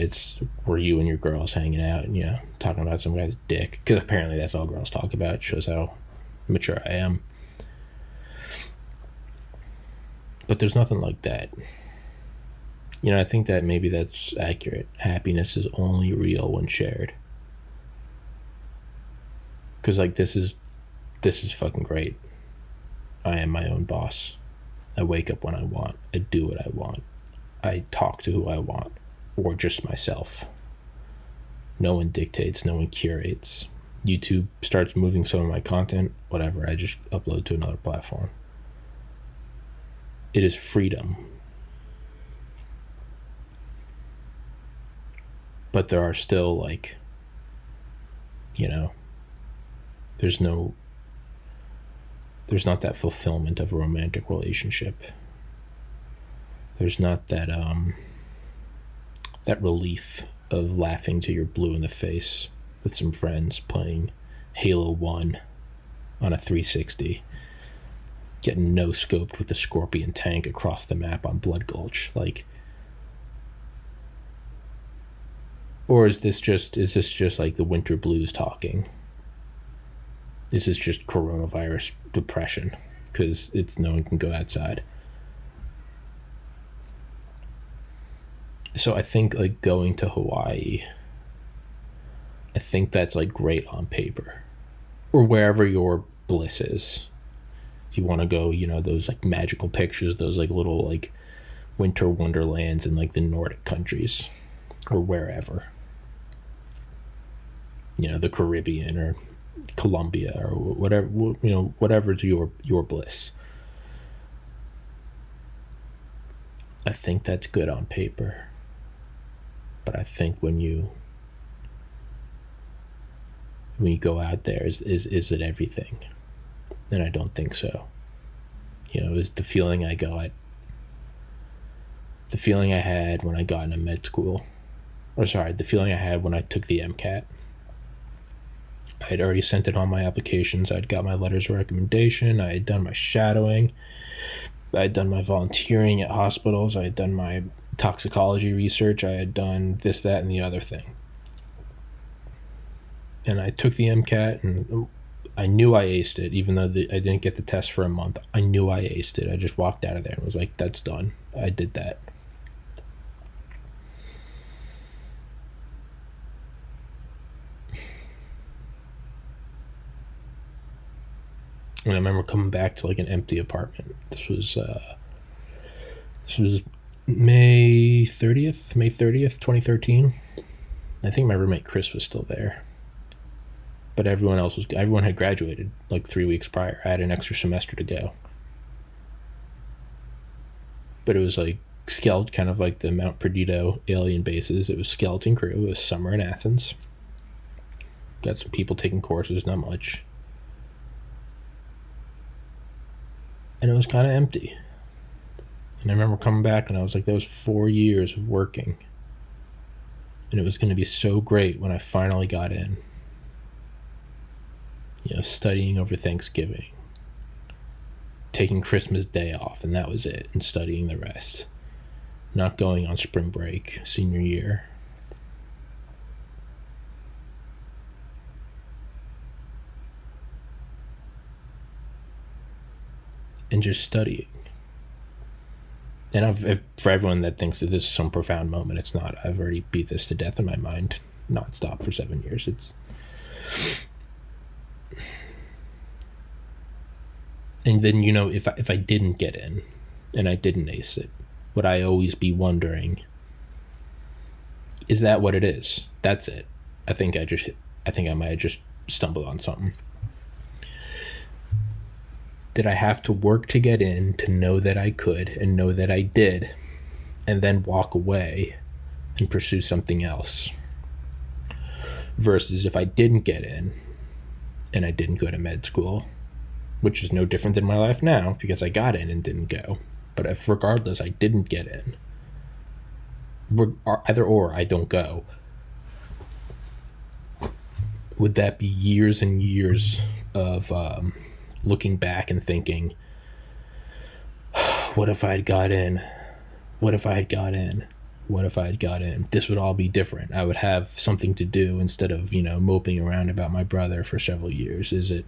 it's where you and your girls hanging out and, talking about some guy's dick. Because apparently that's all girls talk about. It shows how mature I am. But there's nothing like that. I think that maybe that's accurate. Happiness is only real when shared. Because, like, this is fucking great. I am my own boss. I wake up when I want. I do what I want. I talk to who I want. Or just myself. No one dictates, no one curates. YouTube starts moving some of my content, whatever, I just upload to another platform. It is freedom. But there are still, like, there's not that fulfillment of a romantic relationship. There's not that that relief of laughing till you're blue in the face with some friends playing Halo 1 on a 360, getting no-scoped with the Scorpion tank across the map on Blood Gulch. Like, or is this just like the winter blues talking? This is just coronavirus depression because no one can go outside. So I think, like, going to Hawaii, I think that's, like, great on paper. Or wherever your bliss is. If you want to go, those, like, magical pictures, those, like, little, like, winter wonderlands in, like, the Nordic countries. Or wherever. The Caribbean or Colombia or whatever, whatever's your bliss. I think that's good on paper. But I think when you go out there, is it everything? And I don't think so. It was the feeling I had when I got into med school. The feeling I had when I took the MCAT. I had already sent in all my applications. I'd got my letters of recommendation. I had done my shadowing. I had done my volunteering at hospitals. I had done my toxicology research. I had done this, that, and the other thing. And I took the MCAT, and I knew I aced it, even though I didn't get the test for a month. I knew I aced it. I just walked out of there and was like, that's done. I did that. And I remember coming back to, like, an empty apartment. This was May 30th, 2013. I think my roommate Chris was still there. But everyone had graduated like 3 weeks prior. I had an extra semester to go. But it was like kind of like the Mount Perdido alien bases. It was skeleton crew. It was summer in Athens. Got some people taking courses, not much. And it was kind of empty. And I remember coming back and I was like, that was 4 years of working. And it was going to be so great when I finally got in. Studying over Thanksgiving. Taking Christmas Day off, and that was it. And studying the rest. Not going on spring break, senior year. And just studying. And for everyone that thinks that this is some profound moment, it's not. I've already beat this to death in my mind, nonstop for 7 years. And then, if I didn't get in and I didn't ace it, would I always be wondering, is that what it is? That's it. I think I might have just stumbled on something. Did I have to work to get in to know that I could and know that I did, and then walk away and pursue something else? Versus if I didn't get in and I didn't go to med school, which is no different than my life now because I got in and didn't go. But if regardless I didn't get in, either or I don't go, would that be years and years of looking back and thinking, what if I had got in? What if I had got in? What if I had got in? This would all be different. I would have something to do instead of, moping around about my brother for several years. Is it,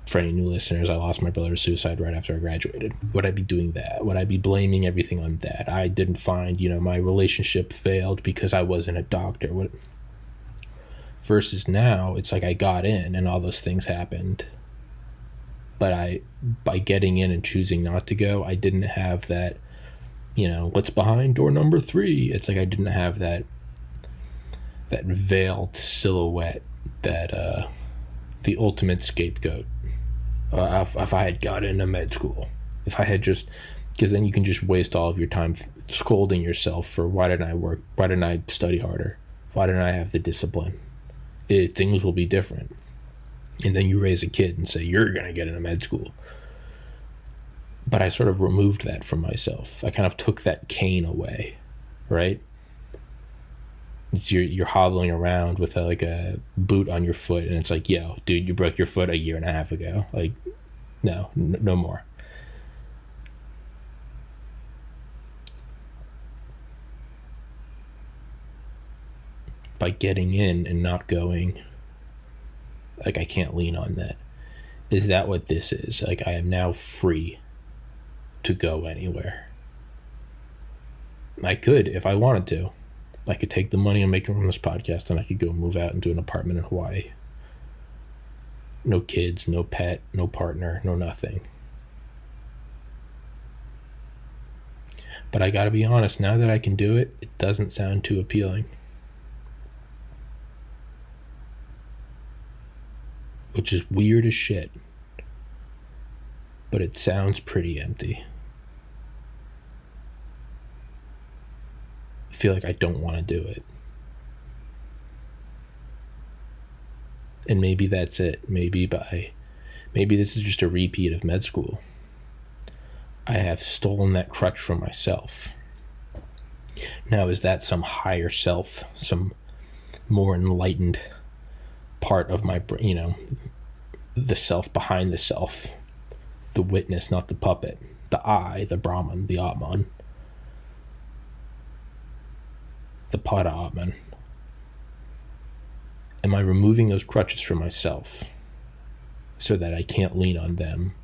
for any new listeners, I lost my brother to suicide right after I graduated. Would I be doing that? Would I be blaming everything on that? I didn't find, my relationship failed because I wasn't a doctor. Versus now, it's like I got in and all those things happened. But by getting in and choosing not to go, I didn't have that, what's behind door number 3. It's like I didn't have that veiled silhouette, that the ultimate scapegoat. If I had got into med school, if I had just, because then you can just waste all of your time scolding yourself for why didn't I work? Why didn't I study harder? Why didn't I have the discipline? Things will be different. And then you raise a kid and say, you're going to get into med school. But I sort of removed that from myself. I kind of took that cane away, right? It's you're hobbling around with a boot on your foot, and it's like, yo, dude, you broke your foot a year and a half ago. Like, no more. By getting in and not going, like, I can't lean on that. Is that what this is? Like, I am now free to go anywhere. I could, if I wanted to. I could take the money I'm making from this podcast and I could go move out into an apartment in Hawaii. No kids, no pet, no partner, no nothing. But I gotta be honest, now that I can do it, it doesn't sound too appealing. Which is weird as shit. But it sounds pretty empty. I feel like I don't want to do it. And maybe that's it. Maybe this is just a repeat of med school. I have stolen that crutch from myself. Now, is that some higher self, some more enlightened part of my brain, the self behind the self, the witness, not the puppet, the I, the Brahman, the Atman, the Pada Atman? Am I removing those crutches from myself so that I can't lean on them?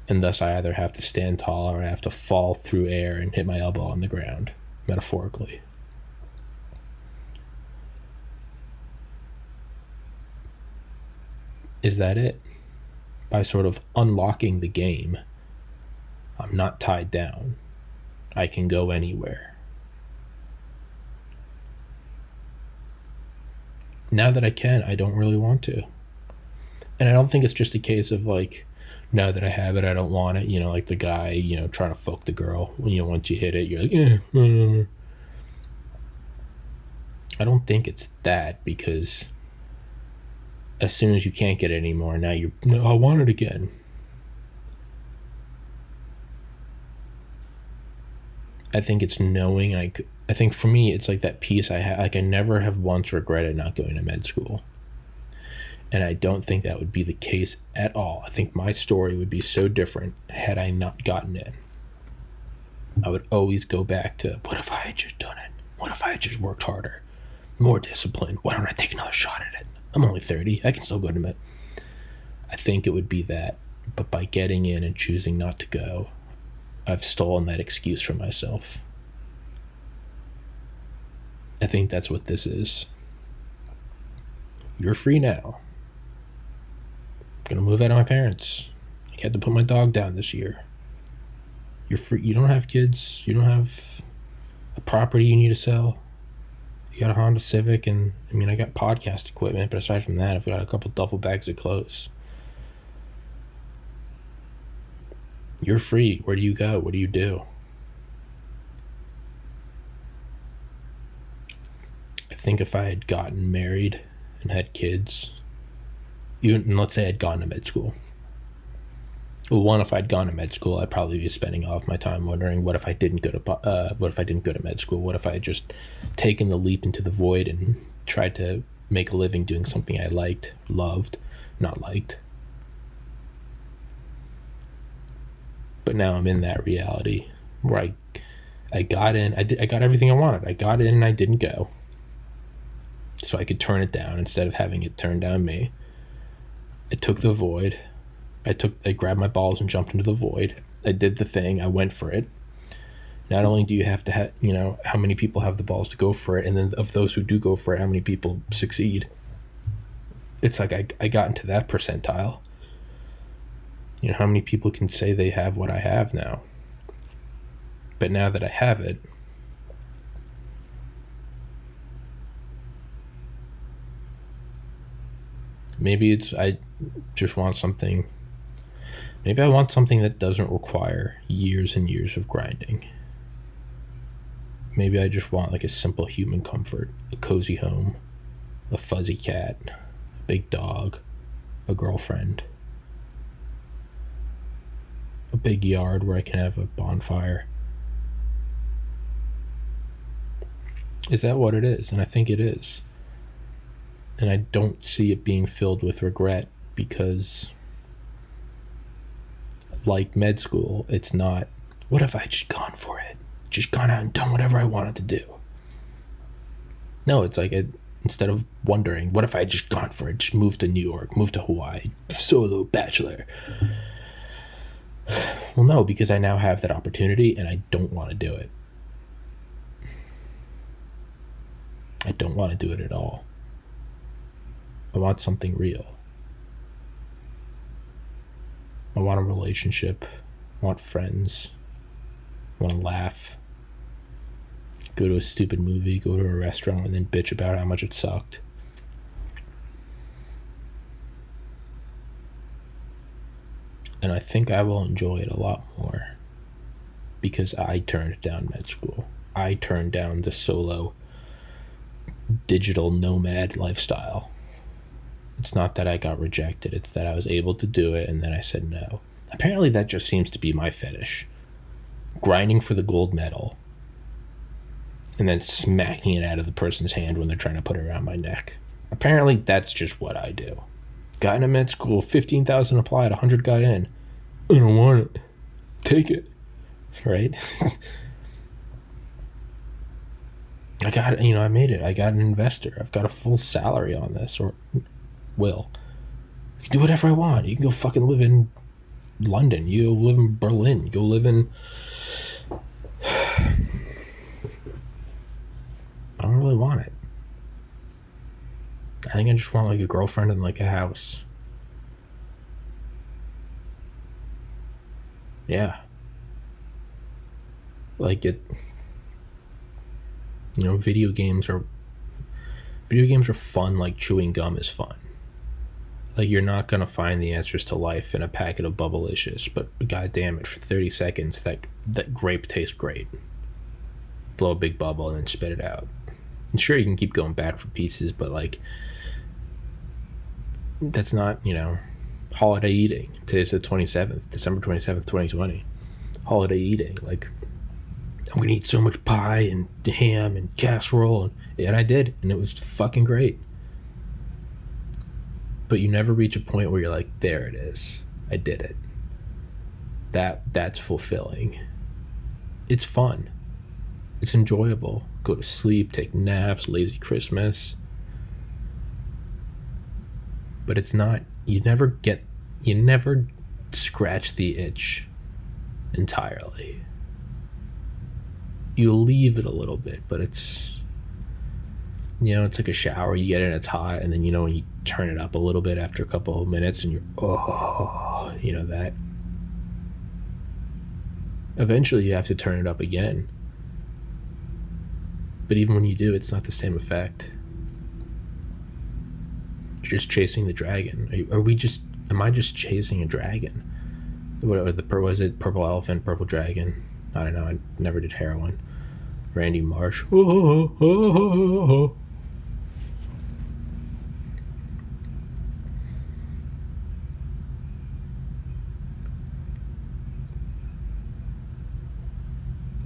And thus I either have to stand tall or I have to fall through air and hit my elbow on the ground, metaphorically. Is that it? By sort of unlocking the game, I'm not tied down. I can go anywhere. Now that I can, I don't really want to. And I don't think it's just a case of like, now that I have it, I don't want it. Like the guy, trying to fuck the girl. Once you hit it, you're like, I don't think it's that, because as soon as you can't get it anymore, now I want it again. I think it's knowing I think for me, it's like that piece I have. Like, I never have once regretted not going to med school. And I don't think that would be the case at all. I think my story would be so different had I not gotten in. I would always go back to, what if I had just done it? What if I had just worked harder? More discipline? Why don't I take another shot at it? I'm only 30. I can still go to med. I think it would be that. But by getting in and choosing not to go, I've stolen that excuse from myself. I think that's what this is. You're free now. I'm gonna move out of my parents. I had to put my dog down this year. You're free. You don't have kids. You don't have a property you need to sell. You got a Honda Civic, and I mean, I got podcast equipment, but aside from that, I've got a couple duffel bags of clothes. You're free. Where do you go? What do you do? I think if I had gotten married and had kids, even let's say I'd gone to med school. Well, one, if I'd gone to med school, I'd probably be spending all of my time wondering what if I didn't go to med school? What if I had just taken the leap into the void and tried to make a living doing something I liked, loved, not liked? But now I'm in that reality where I got in, I got everything I wanted. I got in and I didn't go. So I could turn it down instead of having it turn down me. I took the void. I grabbed my balls and jumped into the void. I did the thing. I went for it. Not only do you have to have, how many people have the balls to go for it, and then of those who do go for it, how many people succeed? It's like I got into that percentile. How many people can say they have what I have now? But now that I have it, maybe I just want something. Maybe I want something that doesn't require years and years of grinding. Maybe I just want like a simple human comfort, a cozy home, a fuzzy cat, a big dog, a girlfriend, a big yard where I can have a bonfire. Is that what it is? And I think it is. And I don't see it being filled with regret because, like med school, it's not, what if I just gone for it? Just gone out and done whatever I wanted to do. No, it's like, instead of wondering, what if I just gone for it? Just moved to New York, moved to Hawaii, solo bachelor. Well, no, because I now have that opportunity and I don't want to do it. I don't want to do it at all. I want something real. I want a relationship. I want friends. I want to laugh. Go to a stupid movie, go to a restaurant, and then bitch about how much it sucked. And I think I will enjoy it a lot more because I turned down med school. I turned down the solo digital nomad lifestyle. It's not that I got rejected, it's that I was able to do it and then I said no. Apparently that just seems to be my fetish. Grinding for the gold medal and then smacking it out of the person's hand when they're trying to put it around my neck. Apparently that's just what I do. Got into med school, 15,000 applied, 100 got in. I don't want it. Take it. Right? I made it. I got an investor. I've got a full salary on this, or will. You can do whatever I want. You can go fucking live in London. You go live in Berlin. You go live in... I don't really want it. I think I just want like a girlfriend and like a house. Yeah. Like it... video games are fun like chewing gum is fun. Like, you're not gonna find the answers to life in a packet of Bubblicious, but god damn it, for 30 seconds that grape tastes great. Blow a big bubble and then spit it out. And sure, you can keep going back for pieces, but like, that's not, holiday eating. Today's the 27th, December 27th, 2020. Holiday eating, like, I'm gonna eat so much pie and ham and casserole, and I did, and it was fucking great. But you never reach a point where you're like, there it is, I did it. That's fulfilling. It's fun. It's enjoyable. Go to sleep, take naps, lazy Christmas. But it's not, you never scratch the itch entirely. You leave it a little bit, but it's You know, it's like a shower. You get in, it's hot, and then, you know, when you turn it up a little bit after a couple of minutes and you're, oh, you know, that. Eventually you have to turn it up again. But even when you do, it's not the same effect. You're just chasing the dragon. Am I just chasing a dragon? Was it Purple Elephant, Purple Dragon? I don't know. I never did heroin. Randy Marsh. Oh, oh, oh, oh.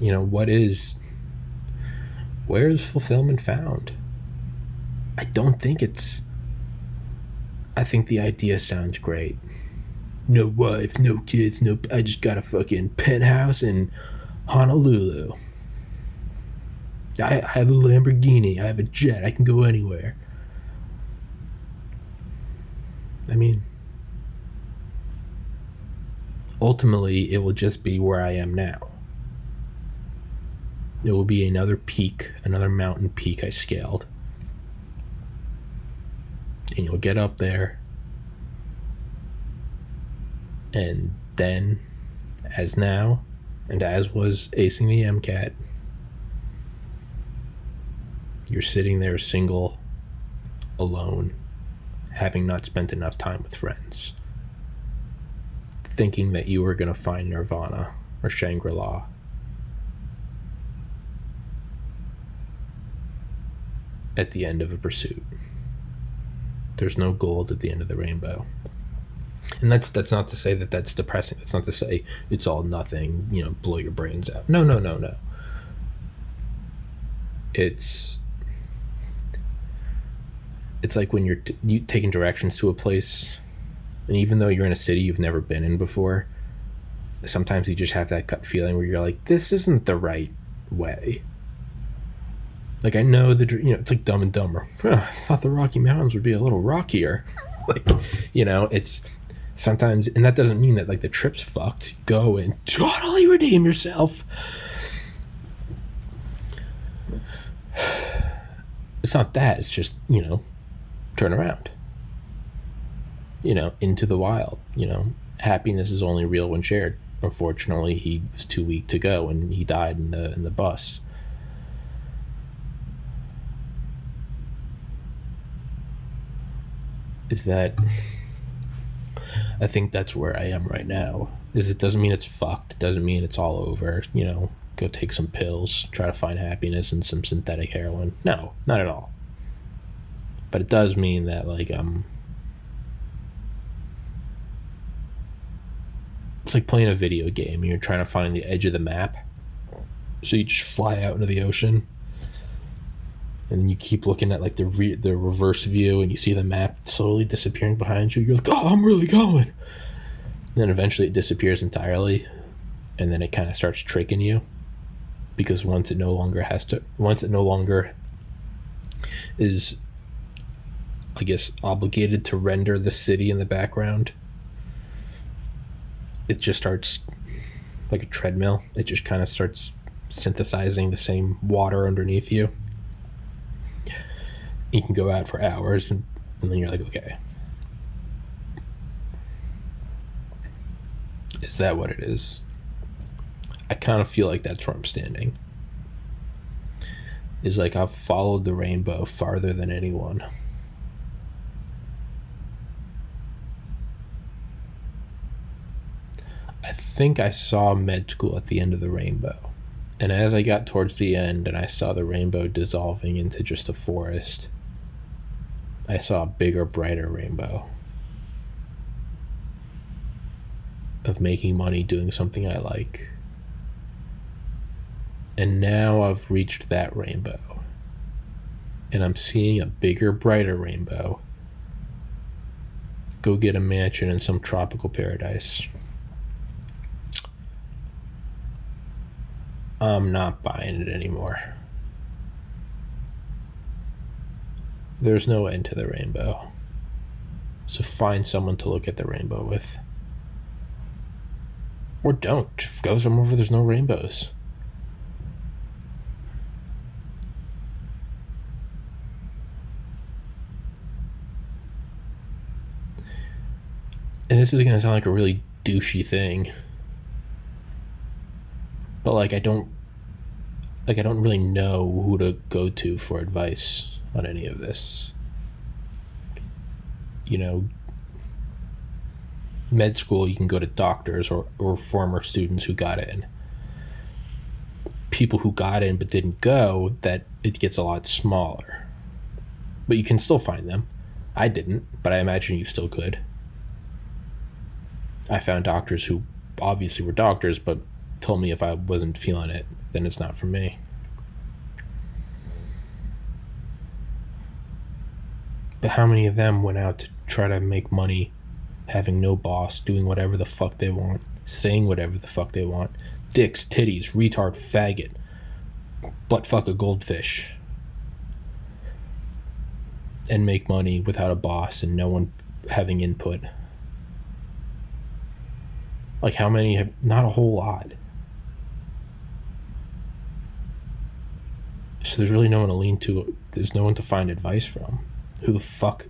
You know, where is fulfillment found? I don't think I think the idea sounds great. No wife, no kids, I just got a fucking penthouse in Honolulu. I have a Lamborghini, I have a jet, I can go anywhere. I mean, ultimately, it will just be where I am now. It will be another peak, another mountain peak I scaled. And you'll get up there. And then, as now, and as was acing the MCAT, you're sitting there single, alone, having not spent enough time with friends, thinking that you were going to find Nirvana or Shangri-La. At the end of a pursuit. There's no gold at the end of the rainbow. And that's not to say that that's depressing. That's not to say it's all nothing, you know, blow your brains out. No. It's like when you taking directions to a place, and even though you're in a city you've never been in before, sometimes you just have that gut feeling where you're like, this isn't the right way. Like, I know it's like Dumb and Dumber. I thought the Rocky Mountains would be a little rockier. Like, you know, it's sometimes, and that doesn't mean that like the trip's fucked. Go and totally redeem yourself. It's not that. It's just, you know, turn around. You know, into the wild. You know, happiness is only real when shared. Unfortunately, he was too weak to go, and he died in the bus. Is that I think that's where I am right now. It doesn't mean it's fucked. It doesn't mean it's all over. You know, go take some pills, try to find happiness in some synthetic heroin. No, not at all. But it does mean that, like, it's like playing a video game and you're trying to find the edge of the map. So you just fly out into the ocean, and then you keep looking at like the reverse view, and you see the map slowly disappearing behind you. You're like, oh, I'm really going. And then eventually it disappears entirely, and then it kind of starts tricking you, because once it no longer is, I guess, obligated to render the city in the background, it just starts like a treadmill. It just kind of starts synthesizing the same water underneath you. You can go out for hours, and then you're like, okay, is that what it is? I kind of feel like that's where I'm standing. Is like, I've followed the rainbow farther than anyone. I think I saw med school at the end of the rainbow. And as I got towards the end and I saw the rainbow dissolving into just a forest, I saw a bigger, brighter rainbow of making money doing something I like. And now I've reached that rainbow, and I'm seeing a bigger, brighter rainbow. Go get a mansion in some tropical paradise. I'm not buying it anymore. There's no end to the rainbow. So find someone to look at the rainbow with. Or don't. Go somewhere where there's no rainbows. this is going to sound like a really douchey thing, but like I don't really know who to go to for advice on any of this. You know, med school, you can go to doctors or former students who got in. People who got in but didn't go, that it gets a lot smaller. But you can still find them. I didn't, but I imagine you still could. I found doctors who obviously were doctors, but told me if I wasn't feeling it, then it's not for me. But how many of them went out to try to make money, having no boss, doing whatever the fuck they want, saying whatever the fuck they want, dicks, titties, retard, faggot, butt fuck a goldfish, and make money without a boss and no one having input? Like, how many have? Not a whole lot. So there's really no one to lean to. There's no one to find advice from. Who the fuck?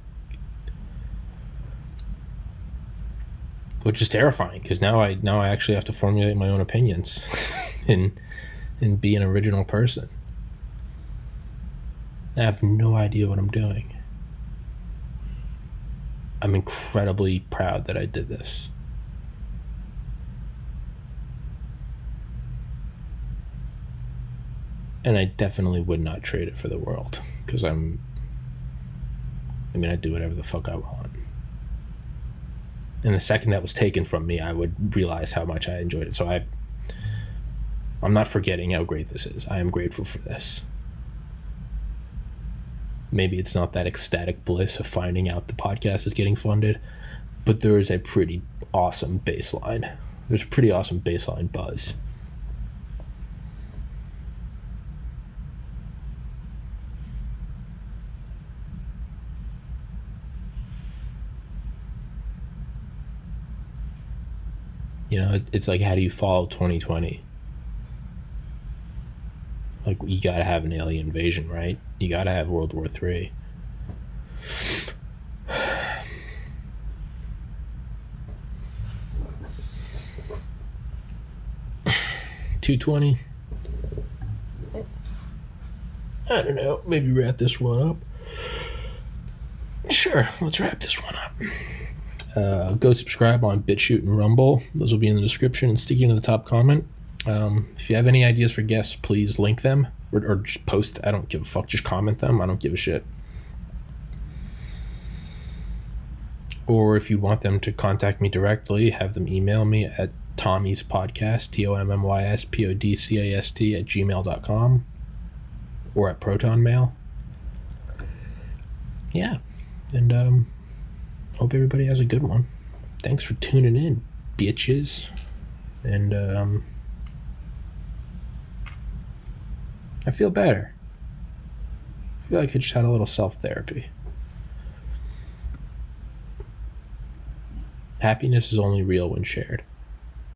Which is terrifying, because now I actually have to formulate my own opinions and be an original person. I have no idea what I'm doing. I'm incredibly proud that I did this. And I definitely would not trade it for the world, because I do whatever the fuck I want. And the second that was taken from me, I would realize how much I enjoyed it. So I'm not forgetting how great this is. I am grateful for this. Maybe it's not that ecstatic bliss of finding out the podcast is getting funded, but there is a pretty awesome baseline. There's a pretty awesome baseline buzz. You know, it's like, how do you follow 2020? Like, you gotta have an alien invasion, right? You gotta have World War III. $220. I don't know. Maybe wrap this one up. Sure, let's wrap this one up. Go subscribe on BitChute and Rumble. Those will be in the description and sticking to the top comment. If you have any ideas for guests, please link them or just post. I don't give a fuck. Just comment them. I don't give a shit. Or if you want them to contact me directly, have them email me at tommyspodcast, TOMMYSPODCAST @gmail.com or at Proton Mail. Yeah. And hope everybody has a good one. Thanks for tuning in, bitches. And I feel better. I feel like I just had a little self-therapy. Happiness is only real when shared.